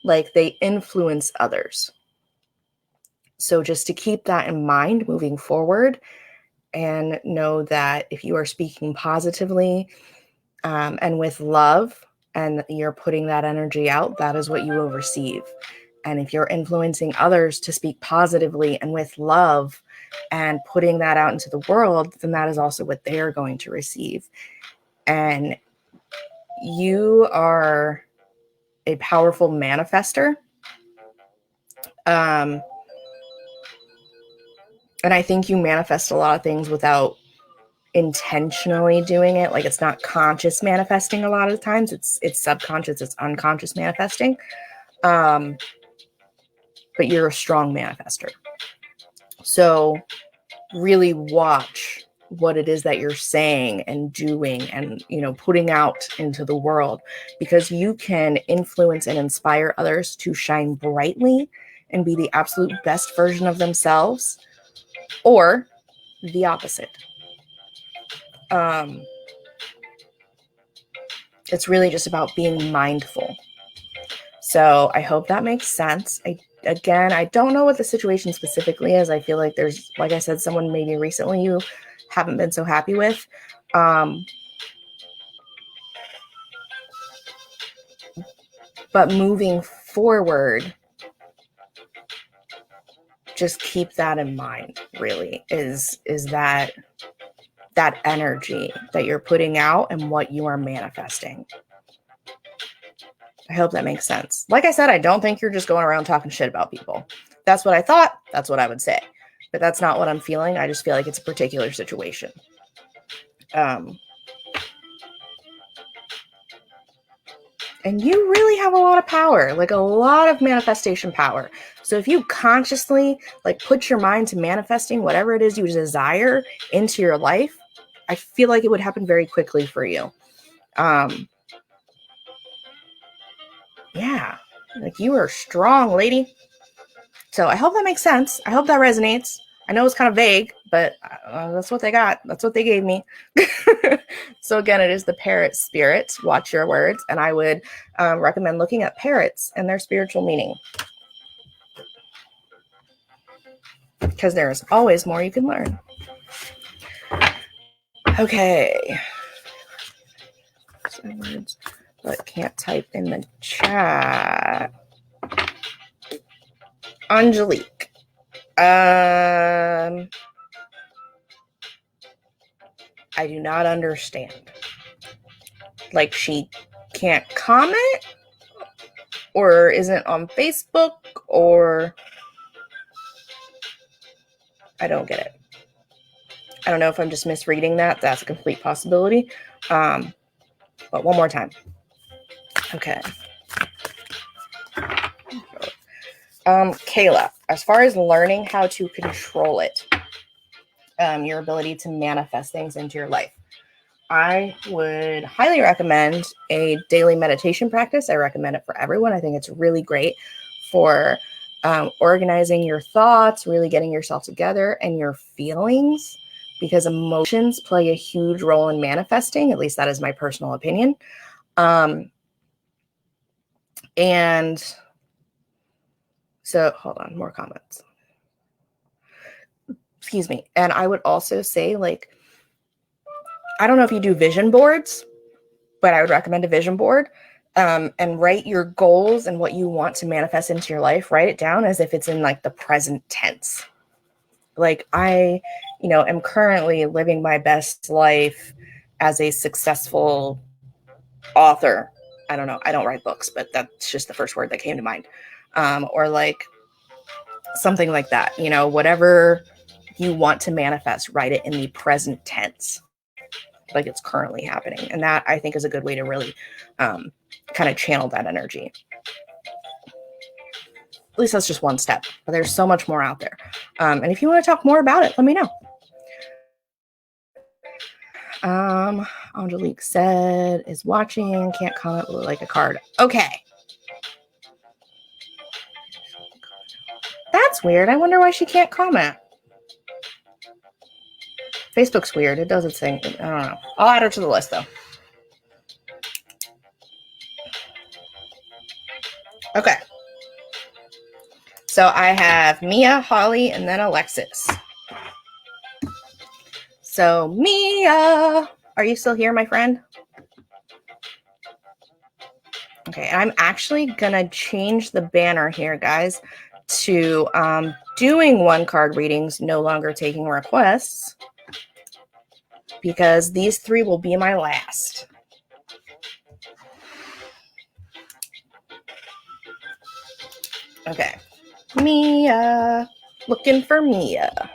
Like, they influence others. So just to keep that in mind moving forward, and know that if you are speaking positively and with love, and you're putting that energy out, that is what you will receive. And if you're influencing others to speak positively and with love and putting that out into the world, then that is also what they are going to receive. And you are a powerful manifester. And I think you manifest a lot of things without intentionally doing it. Like, it's not conscious manifesting a lot of the times. It's subconscious, it's unconscious manifesting. But you're a strong manifester. So really watch what it is that you're saying and doing and, putting out into the world, because you can influence and inspire others to shine brightly and be the absolute best version of themselves, or the opposite. It's really just about being mindful. So I hope that makes sense. I don't know what the situation specifically is. I feel like there's, like I said, someone maybe recently you haven't been so happy with. But moving forward, just keep that in mind, really, is that energy that you're putting out and what you are manifesting. I hope that makes sense. Like I said, I don't think you're just going around talking shit about people. That's what I thought. That's what I would say. But that's not what I'm feeling. I just feel like it's a particular situation. And you really have a lot of power, like a lot of manifestation power. So if you consciously like put your mind to manifesting whatever it is you desire into your life, I feel like it would happen very quickly for you. Yeah, like you are strong, lady. So I hope that makes sense. I hope that resonates. I know it's kind of vague, but that's what they got. That's what they gave me. So again, it is the parrot spirit. Watch your words. And I would recommend looking at parrots and their spiritual meaning, because there's always more you can learn. Okay. Some words, but can't type in the chat. Angelique. I do not understand. Like she can't comment or isn't on Facebook, or I don't get it. I don't know if I'm just misreading that. That's a complete possibility. But one more time. Okay. Kayla, as far as learning how to control it, your ability to manifest things into your life, I would highly recommend a daily meditation practice. I recommend it for everyone. I think it's really great for organizing your thoughts, really getting yourself together and your feelings, because emotions play a huge role in manifesting. At least that is my personal opinion. And so hold on, more comments. Excuse me. And I would also say, like, I don't know if you do vision boards, but I would recommend a vision board, and write your goals and what you want to manifest into your life. Write it down as if it's in like the present tense. Like I, am currently living my best life as a successful author. I don't know. I don't write books, but that's just the first word that came to mind. Or like something like that, whatever you want to manifest, write it in the present tense, like it's currently happening. And that, I think, is a good way to really kind of channel that energy. At least that's just one step, but there's so much more out there. And if you want to talk more about it, let me know. Angelique said, is watching, can't comment, but like a card. Okay. That's weird. I wonder why she can't comment. Facebook's weird. It does its thing. I don't know. I'll add her to the list, though. Okay. So I have Mia, Holly, and then Alexis. So Mia, are you still here, my friend? Okay, and I'm actually going to change the banner here, guys, to doing one card readings, no longer taking requests, because these three will be my last. Okay, Mia, looking for Mia.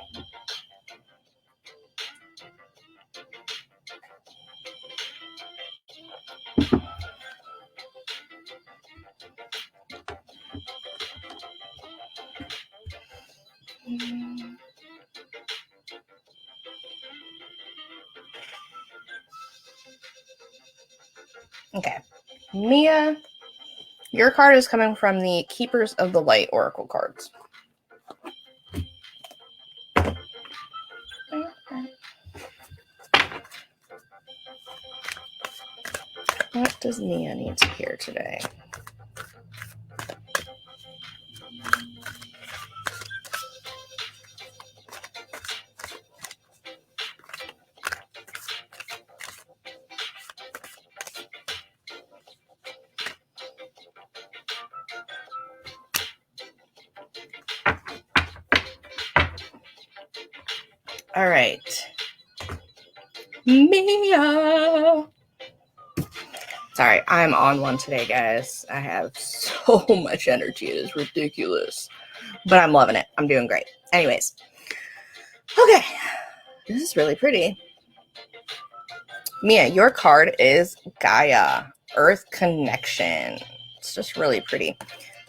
Okay, Mia, your card is coming from the Keepers of the Light Oracle cards. What does Mia need to hear today? All right. Mia. Sorry, I'm on one today, guys. I have so much energy. It is ridiculous. But I'm loving it. I'm doing great. Anyways. Okay. This is really pretty. Mia, your card is Gaia, Earth Connection. It's just really pretty.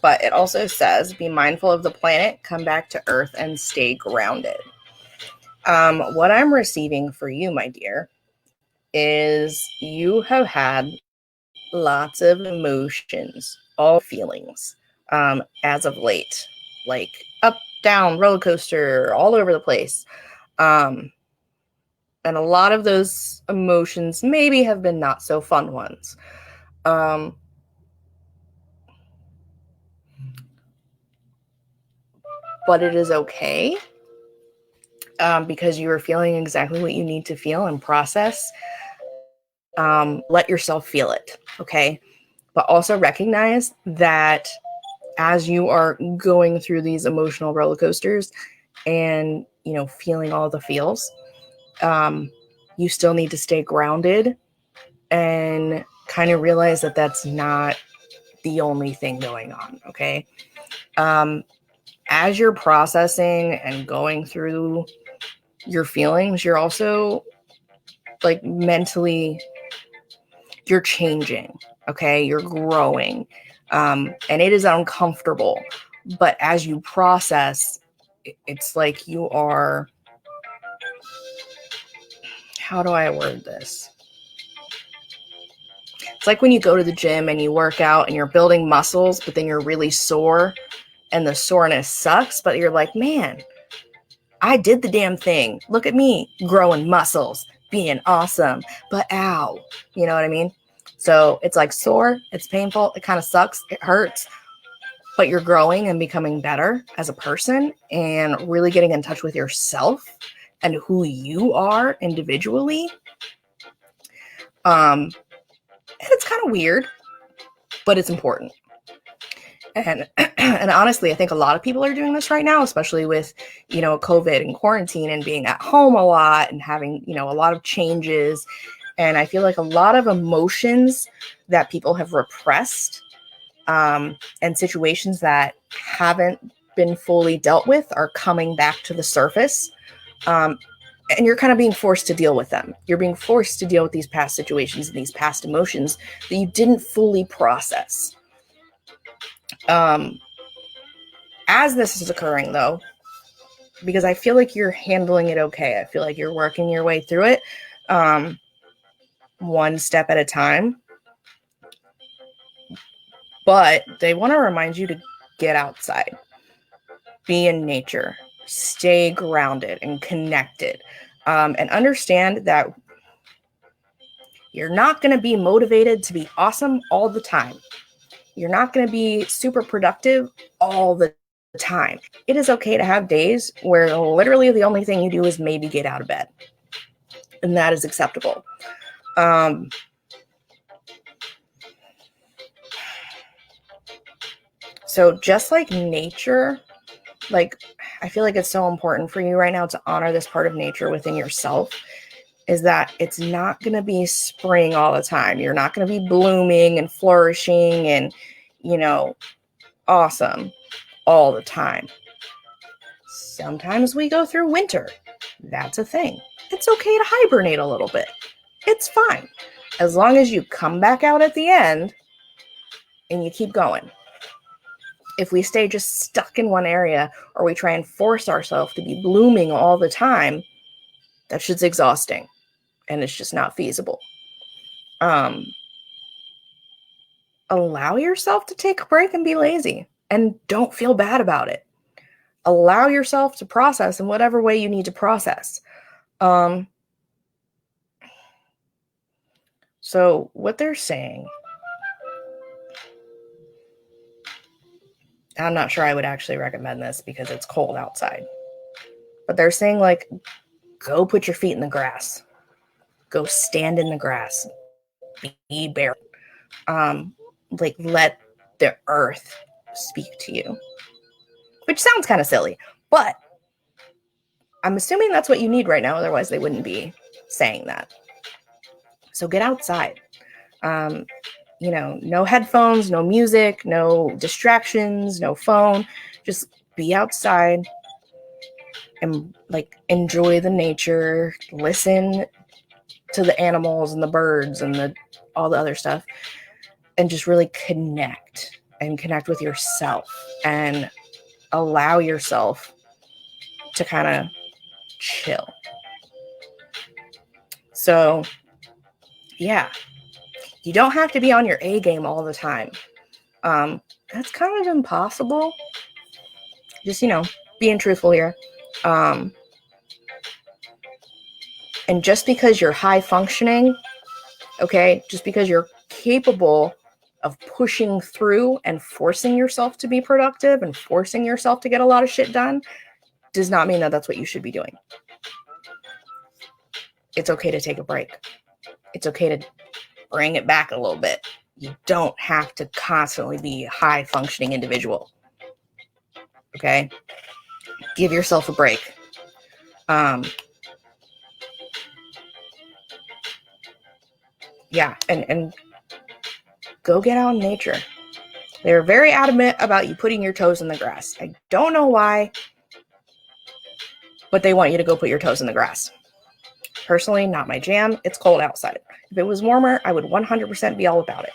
But it also says, be mindful of the planet, come back to Earth, and stay grounded. What I'm receiving for you, my dear, is you have had lots of emotions, all feelings, as of late, like up, down, roller coaster, all over the place. And a lot of those emotions maybe have been not so fun ones. But it is okay, because you are feeling exactly what you need to feel and process. Let yourself feel it, okay? But also recognize that as you are going through these emotional roller coasters and, you know, feeling all the feels, you still need to stay grounded and kind of realize that that's not the only thing going on, okay? As you're processing and going through your feelings, you're also like mentally, you're changing, okay? You're growing, and it is uncomfortable. But as you process, it's like you are, how do I word this? It's like when you go to the gym and you work out and you're building muscles, but then you're really sore and the soreness sucks, but you're like, man, I did the damn thing. Look at me growing muscles, being awesome, but ow, you know what I mean? So it's like sore, it's painful, it kind of sucks, it hurts, but you're growing and becoming better as a person and really getting in touch with yourself and who you are individually. And it's kind of weird, but it's important. And and honestly, I think a lot of people are doing this right now, especially with, you know, COVID and quarantine and being at home a lot and having, you know, a lot of changes. And I feel like a lot of emotions that people have repressed, and situations that haven't been fully dealt with are coming back to the surface. And you're kind of being forced to deal with them. You're being forced to deal with these past situations and these past emotions that you didn't fully process. As this is occurring, though, because I feel like you're handling it okay. I feel like you're working your way through it, one step at a time. But they want to remind you to get outside, be in nature, stay grounded and connected, and understand that you're not going to be motivated to be awesome all the time. You're not going to be super productive all the time. It is okay to have days where literally the only thing you do is maybe get out of bed. And that is acceptable. So just like nature, like I feel like it's so important for you right now to honor this part of nature within yourself, is that it's not going to be spring all the time. You're not going to be blooming and flourishing and, you know, awesome all the time. Sometimes we go through winter. That's a thing. It's okay to hibernate a little bit. It's fine. As long as you come back out at the end and you keep going. If we stay just stuck in one area or we try and force ourselves to be blooming all the time, that shit's exhausting and it's just not feasible. Allow yourself to take a break and be lazy and don't feel bad about it. Allow yourself to process in whatever way you need to process. So what they're saying, I'm not sure I would actually recommend this because it's cold outside. But they're saying, like, go put your feet in the grass. Go stand in the grass. Be bare. Like, let the earth speak to you. Which sounds kind of silly, but I'm assuming that's what you need right now. Otherwise, they wouldn't be saying that. So get outside. No headphones, no music, no distractions, no phone. Just be outside and like enjoy the nature, listen to the animals and the birds and all the other stuff, and just really connect with yourself and allow yourself to kind of chill. So, yeah, you don't have to be on your A game all the time. That's kind of impossible. Just, being truthful here. And just because you're high functioning, okay, just because you're capable of pushing through and forcing yourself to be productive and forcing yourself to get a lot of shit done, does not mean that that's what you should be doing. It's okay to take a break. It's okay to bring it back a little bit. You don't have to constantly be a high functioning individual. Okay? Give yourself a break. Yeah, and go get out in nature. They're very adamant about you putting your toes in the grass. I don't know why, but they want you to go put your toes in the grass. Personally, not my jam. It's cold outside. If it was warmer, I would 100% be all about it.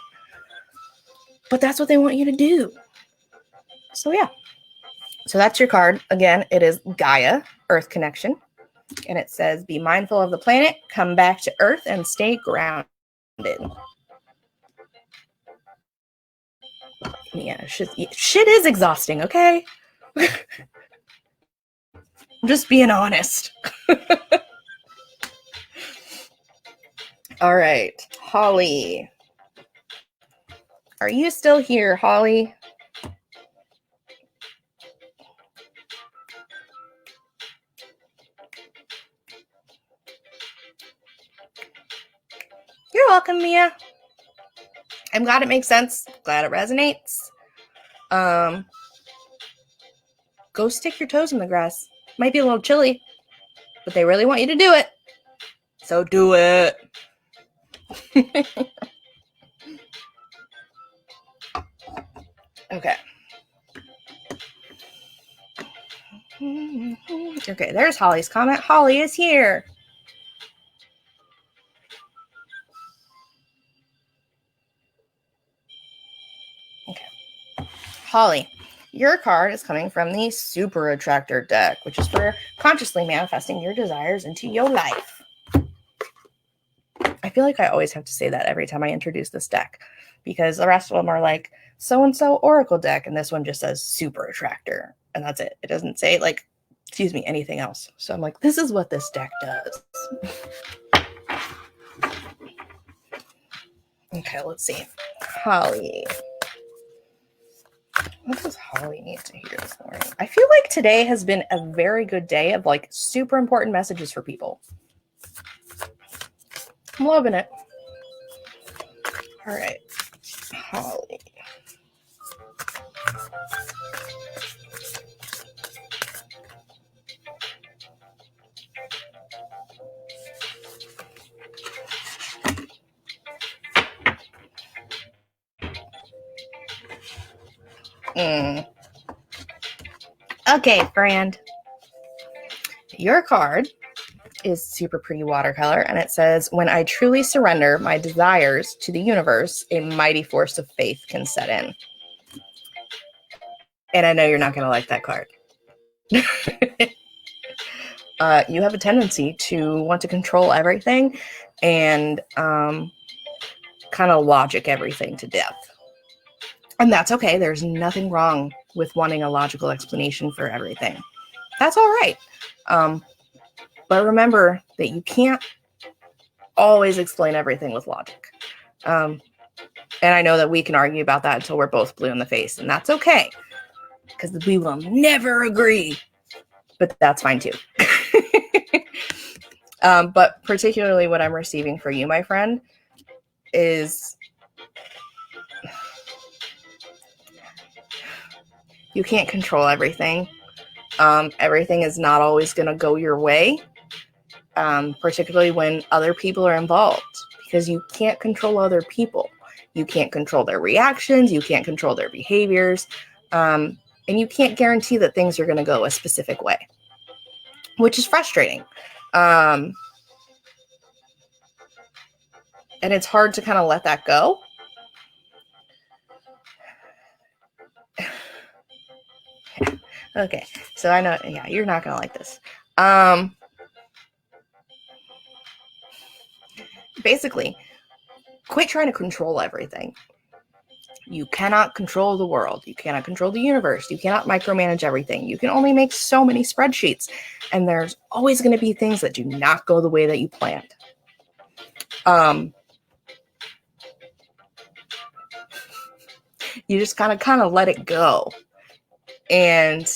But that's what they want you to do. So yeah. So that's your card. Again, it is Gaia, Earth Connection. And it says, be mindful of the planet, come back to Earth, and stay grounded. Yeah, shit is exhausting, okay? I'm just being honest. All right, Holly. Are you still here, Holly? You're welcome, Mia. I'm glad it makes sense. Glad it resonates. Go stick your toes in the grass. Might be a little chilly, but they really want you to do it. So do it. Okay. Okay, there's Holly's comment. Holly is here. Okay. Holly, your card is coming from the Super Attractor deck, which is for consciously manifesting your desires into your life. I feel like I always have to say that every time I introduce this deck, because the rest of them are like so-and-so Oracle deck, and this one just says Super Attractor, and that's it. It doesn't say, like, anything else. So I'm like, this is what this deck does. Okay, let's see. Holly. What does Holly need to hear this morning? I feel like today has been a very good day of like super important messages for people. I'm loving it. All right, Holly. Okay, friend. Your card is super pretty watercolor, and it says, when I truly surrender my desires to the universe, a mighty force of faith can set in. And I know you're not going to like that card. You have a tendency to want to control everything and kind of logic everything to death. And that's okay. There's nothing wrong with wanting a logical explanation for everything. That's all right. But remember that you can't always explain everything with logic. And I know that we can argue about that until we're both blue in the face, and that's okay, because we will never agree, but that's fine too. But particularly what I'm receiving for you, my friend, is you can't control everything. Everything is not always going to go your way, particularly when other people are involved, because you can't control other people. You can't control their reactions. You can't control their behaviors. And you can't guarantee that things are going to go a specific way, which is frustrating. And it's hard to kind of let that go. Okay, so I know, yeah, you're not going to like this. Basically, quit trying to control everything. You cannot control the world. You cannot control the universe. You cannot micromanage everything. You can only make so many spreadsheets, and there's always going to be things that do not go the way that you planned. You just gotta kind of let it go, and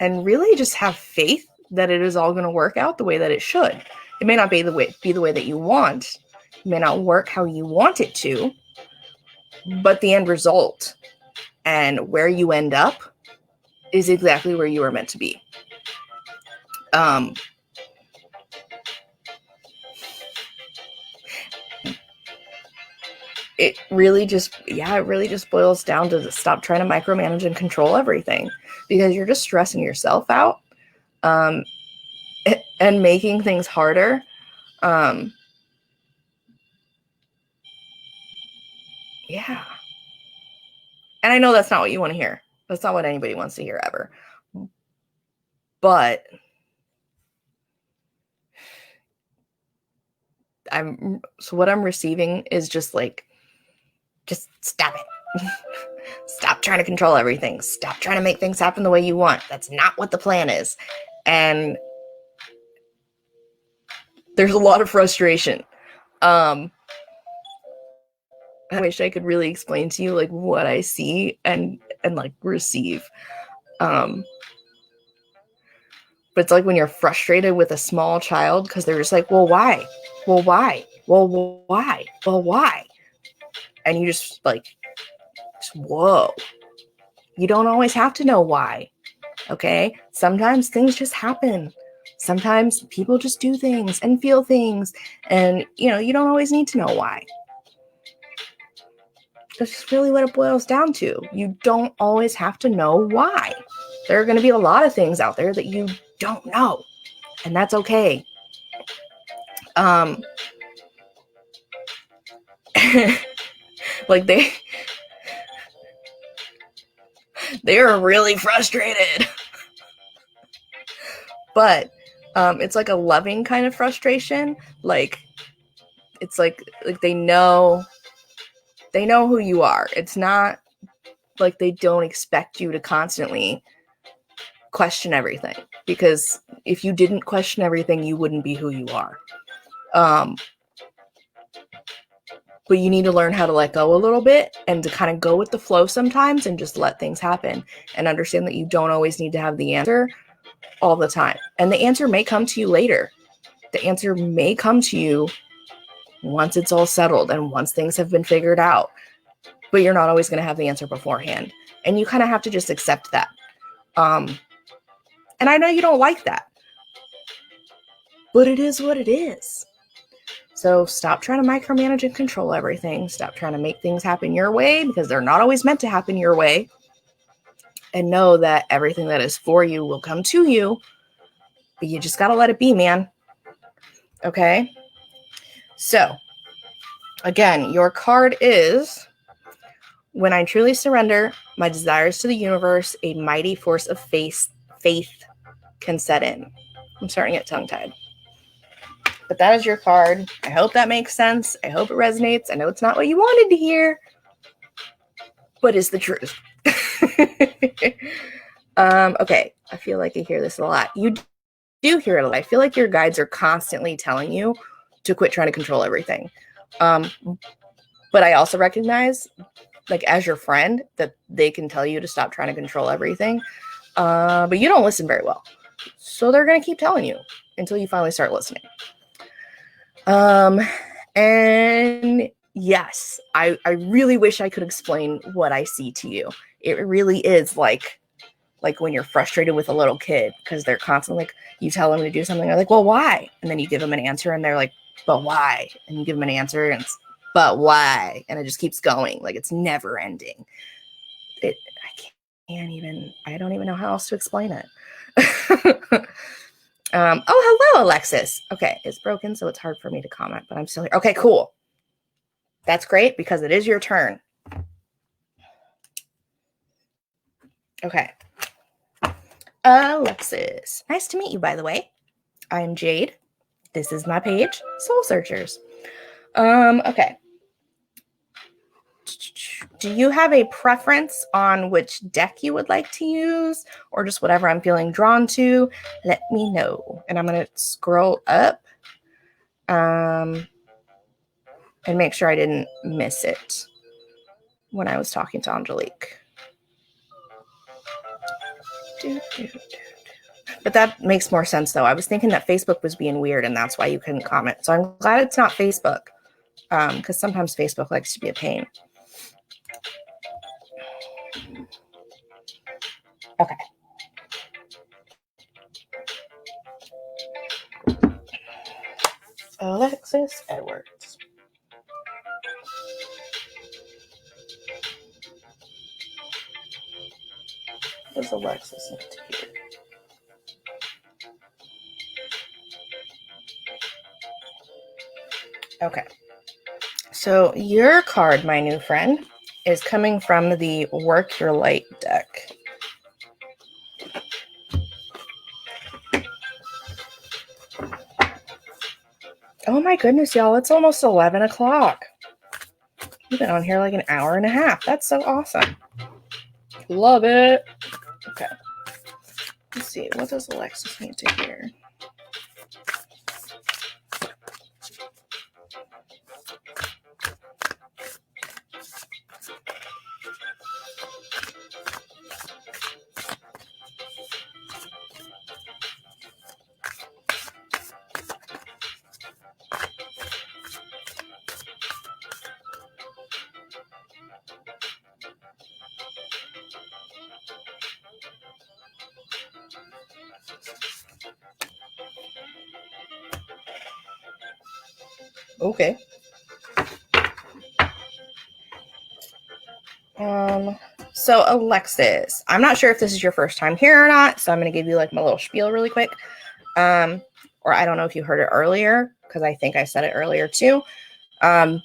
really just have faith that it is all going to work out the way that it should. It may not be the way that you want. It may not work how you want it to, but the end result and where you end up is exactly where you were meant to be. It really just boils down to stop trying to micromanage and control everything, because you're just stressing yourself out, and making things harder. Yeah. And I know that's not what you want to hear. That's not what anybody wants to hear ever. But what I'm receiving is just stop it. Stop trying to control everything. Stop trying to make things happen the way you want. That's not what the plan is. And there's a lot of frustration. I wish I could really explain to you what I see and receive. But it's like when you're frustrated with a small child because they're just like, well, why? Well, why? Well, why? Well, why? And you just whoa. You don't always have to know why. Okay? Sometimes things just happen. Sometimes people just do things and feel things. And, you don't always need to know why. That's really what it boils down to. You don't always have to know why. There are going to be a lot of things out there that you don't know. And that's okay. They are really frustrated. But it's like a loving kind of frustration. It's like they know who you are. It's not like they don't expect you to constantly question everything, because if you didn't question everything, you wouldn't be who you are. But you need to learn how to let go a little bit and to kind of go with the flow sometimes and just let things happen and understand that you don't always need to have the answer all the time. And the answer may come to you later. The answer may come to you once it's all settled and once things have been figured out. But you're not always going to have the answer beforehand. And you kind of have to just accept that. And I know you don't like that, but it is what it is. So stop trying to micromanage and control everything. Stop trying to make things happen your way, because they're not always meant to happen your way. And know that everything that is for you will come to you, but you just got to let it be, man. Okay? So, again, your card is, when I truly surrender my desires to the universe, a mighty force of faith can set in. I'm starting to get tongue-tied. But that is your card. I hope that makes sense. I hope it resonates. I know it's not what you wanted to hear, but it's the truth. Okay. I feel like I hear this a lot. You do hear it a lot. I feel like your guides are constantly telling you to quit trying to control everything. But I also recognize, like, as your friend, that they can tell you to stop trying to control everything. But you don't listen very well. So they're going to keep telling you until you finally start listening. And yes, I really wish I could explain what I see to you. It really is like when you're frustrated with a little kid because they're constantly like, you tell them to do something, they're like, well, why? And then you give them an answer and they're like, but why? And you give them an answer and it's, but why? And it just keeps going. Like, it's never ending. I don't even know how else to explain it. Oh, hello, Alexis. Okay, it's broken, so it's hard for me to comment, but I'm still here. Okay, cool. That's great because it is your turn. Okay. Alexis. Nice to meet you, by the way. I'm Jade. This is my page, Soul Searchers. Okay. Do you have a preference on which deck you would like to use, or just whatever I'm feeling drawn to? Let me know. And I'm going to scroll up and make sure I didn't miss it when I was talking to Angelique. But that makes more sense, though. I was thinking that Facebook was being weird, and that's why you couldn't comment. So I'm glad it's not Facebook, because sometimes Facebook likes to be a pain. Okay. Alexis Edwards. What does Alexis need to hear? Okay. So your card, my new friend, is coming from the Work Your Light deck. Oh my goodness, y'all. It's almost 11 o'clock. We've been on here like an hour and a half. That's so awesome. Love it. Okay. Let's see. What does Alexis need to hear? Okay. So Alexis, I'm not sure if this is your first time here or not, so I'm going to give you like my little spiel really quick. Or I don't know if you heard it earlier, because I think I said it earlier too. I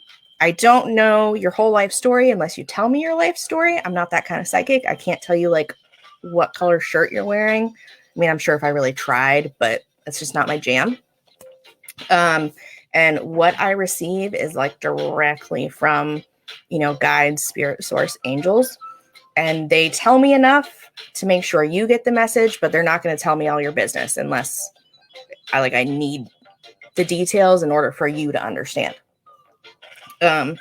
don't know your whole life story unless you tell me your life story. I'm not that kind of psychic. I can't tell you like what color shirt you're wearing. I mean, I'm sure if I really tried, but that's just not my jam. And what I receive is like directly from, guides, spirit source, angels. And they tell me enough to make sure you get the message, but they're not going to tell me all your business unless I need the details in order for you to understand. And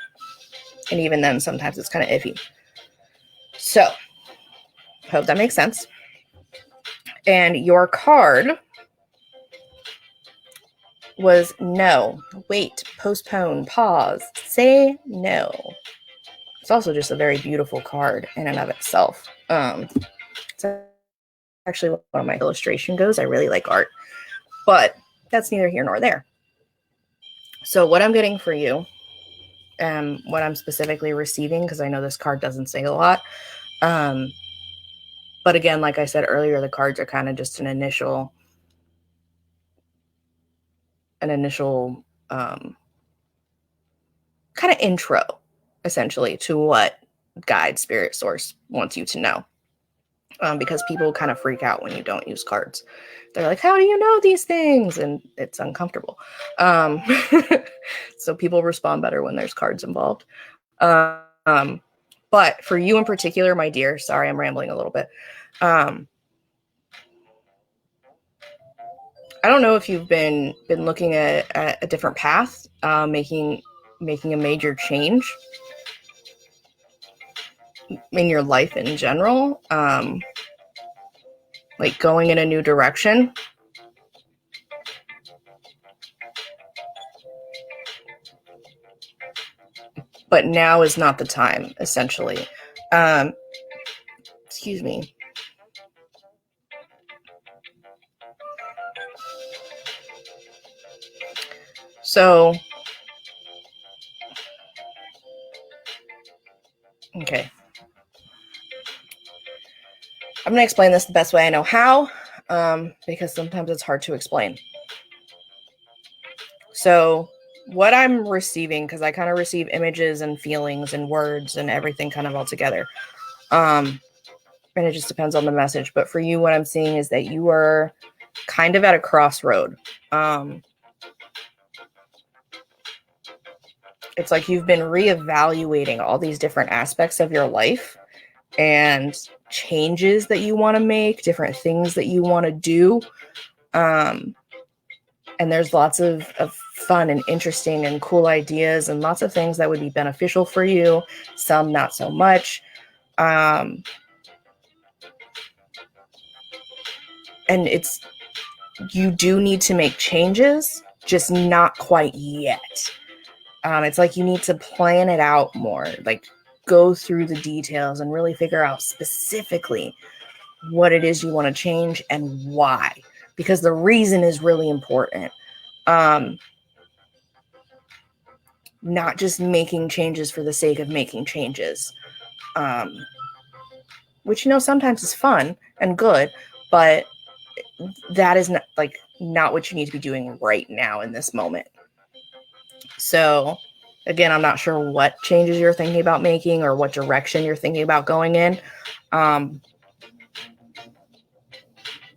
even then, sometimes it's kind of iffy. So, hope that makes sense. And your card was no, wait, postpone, pause, say no. It's also just a very beautiful card in and of itself. It's actually one of my illustration goes. I really like art, but that's neither here nor there. So what I'm getting for you, what I'm specifically receiving, because I know this card doesn't say a lot, but again, like I said earlier, the cards are kind of just an initial kind of intro, essentially, to what guide, spirit, source wants you to know. Because people kind of freak out when you don't use cards. They're like, how do you know these things? And it's uncomfortable. So people respond better when there's cards involved. But for you in particular, my dear, sorry, I'm rambling a little bit. I don't know if you've been looking at a different path, making a major change in your life in general, like going in a new direction. But now is not the time, essentially. Excuse me. So, okay. I'm going to explain this the best way I know how, because sometimes it's hard to explain. So, what I'm receiving, because I kind of receive images and feelings and words and everything kind of all together. And it just depends on the message. But for you, what I'm seeing is that you are kind of at a crossroad. It's like you've been reevaluating all these different aspects of your life and changes that you want to make, different things that you want to do. And there's lots of fun and interesting and cool ideas and lots of things that would be beneficial for you, some not so much. And you do need to make changes, just not quite yet. It's like you need to plan it out more, like go through the details and really figure out specifically what it is you want to change and why, because the reason is really important. Not just making changes for the sake of making changes, which, sometimes is fun and good, but that is not what you need to be doing right now in this moment. So again, I'm not sure what changes you're thinking about making or what direction you're thinking about going in.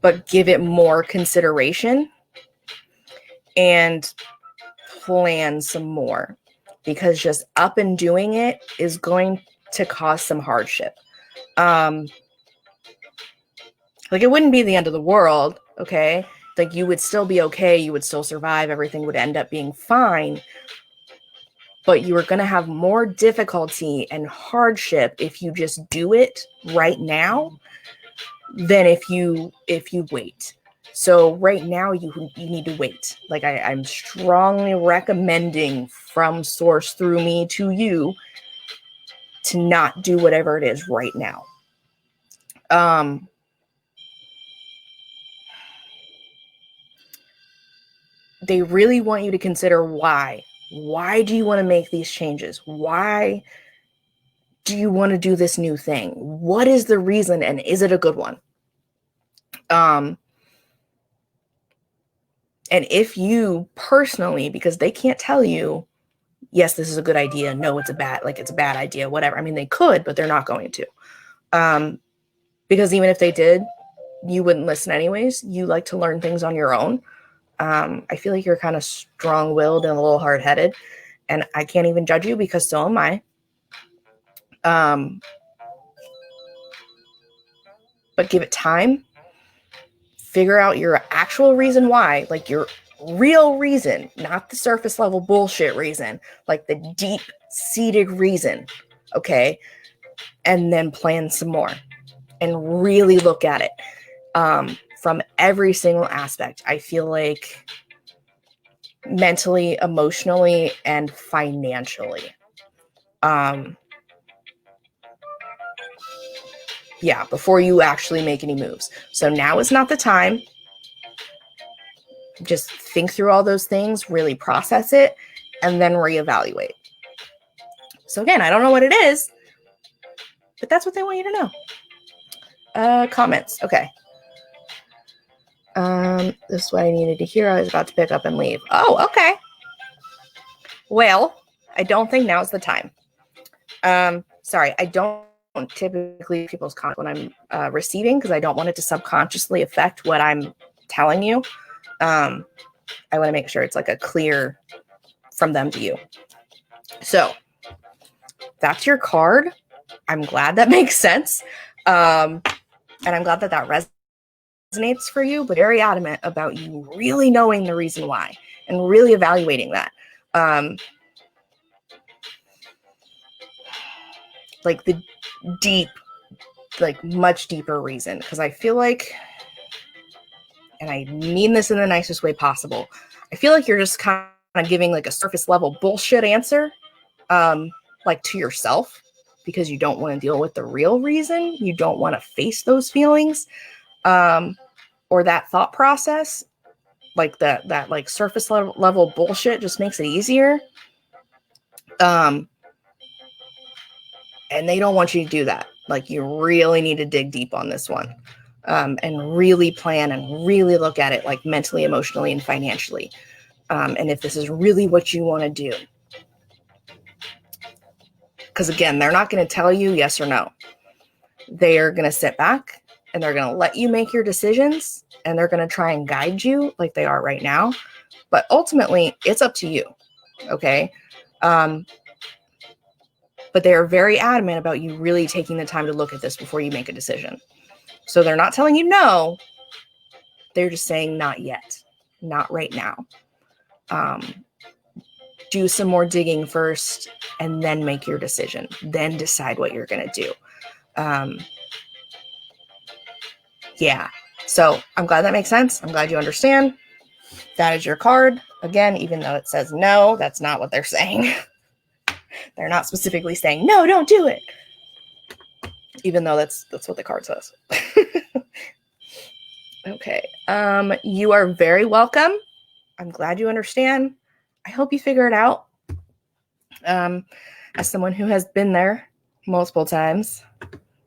But give it more consideration and plan some more, because just up and doing it is going to cause some hardship. Like it wouldn't be the end of the world, okay? Like you would still be okay, you would still survive, everything would end up being fine. But you are going to have more difficulty and hardship if you just do it right now than if you wait. So right now you need to wait. Like I'm strongly recommending from source through me to you to not do whatever it is right now. They really want you to consider why. Why do you want to make these changes? Why do you want to do this new thing? What is the reason, and is it a good one? And if you personally, because they can't tell you, yes, this is a good idea, no, it's a bad idea, whatever. I mean, they could, but they're not going to. Because even if they did, you wouldn't listen anyways. You like to learn things on your own. I feel like you're kind of strong-willed and a little hard-headed, and I can't even judge you because so am I. But give it time. Figure out your actual reason why, like your real reason, not the surface level bullshit reason, like the deep-seated reason, okay? And then plan some more and really look at it from every single aspect. I feel like mentally, emotionally, and financially. Yeah, before you actually make any moves. So now is not the time. Just think through all those things, really process it, and then reevaluate. So again, I don't know what it is, but that's what they want you to know. Comments. Okay. This is what I needed to hear. I was about to pick up and leave. Oh, okay. Well, I don't think now's the time. Sorry, I don't typically people's comments when I'm receiving, because I don't want it to subconsciously affect what I'm telling you. I want to make sure it's like a clear from them to you. So that's your card. I'm glad that makes sense. And I'm glad that resonates for you, but very adamant about you really knowing the reason why and really evaluating that. Like the deep, like much deeper reason. Because I feel like, and I mean this in the nicest way possible, I feel like you're just kind of giving like a surface level bullshit answer, like to yourself, because you don't want to deal with the real reason. You don't want to face those feelings, or that thought process. Like that like surface level bullshit just makes it easier. And they don't want you to do that. Like, you really need to dig deep on this one, and really plan and really look at it, like mentally, emotionally, and financially. And if this is really what you want to do. Because again, they're not going to tell you yes or no. They are going to sit back and they're going to let you make your decisions, and they're going to try and guide you like they are right now. But ultimately, it's up to you. Okay. But they are very adamant about you really taking the time to look at this before you make a decision. So they're not telling you no. They're just saying not yet, not right now. Do some more digging first and then make your decision. Then decide what you're going to do. Yeah. So I'm glad that makes sense. I'm glad you understand. That is your card. Again, even though it says no, that's not what they're saying. They're not specifically saying, no, don't do it. Even though that's what the card says. Okay. You are very welcome. I'm glad you understand. I hope you figure it out. As someone who has been there multiple times,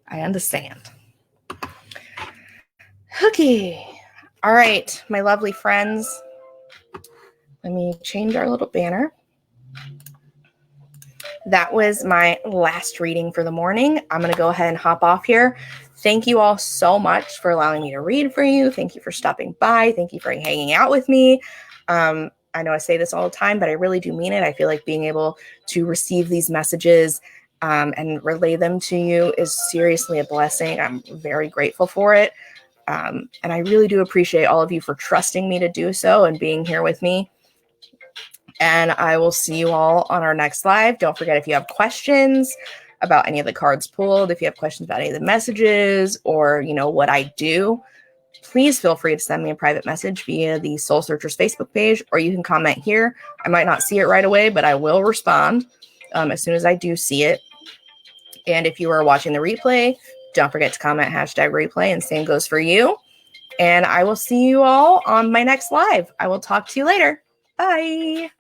I understand. Okay. All right, my lovely friends. Let me change our little banner. That was my last reading for the morning. I'm going to go ahead and hop off here. Thank you all so much for allowing me to read for you. Thank you for stopping by. Thank you for hanging out with me. I know I say this all the time, but I really do mean it. I feel like being able to receive these messages and relay them to you is seriously a blessing. I'm very grateful for it. And I really do appreciate all of you for trusting me to do so and being here with me. And I will see you all on our next live. Don't forget, if you have questions about any of the cards pulled, if you have questions about any of the messages, or, you know, what I do, please feel free to send me a private message via the Soul Searchers Facebook page, or you can comment here. I might not see it right away, but I will respond as soon as I do see it. And if you are watching the replay, don't forget to comment #replay, and same goes for you. And I will see you all on my next live. I will talk to you later. Bye.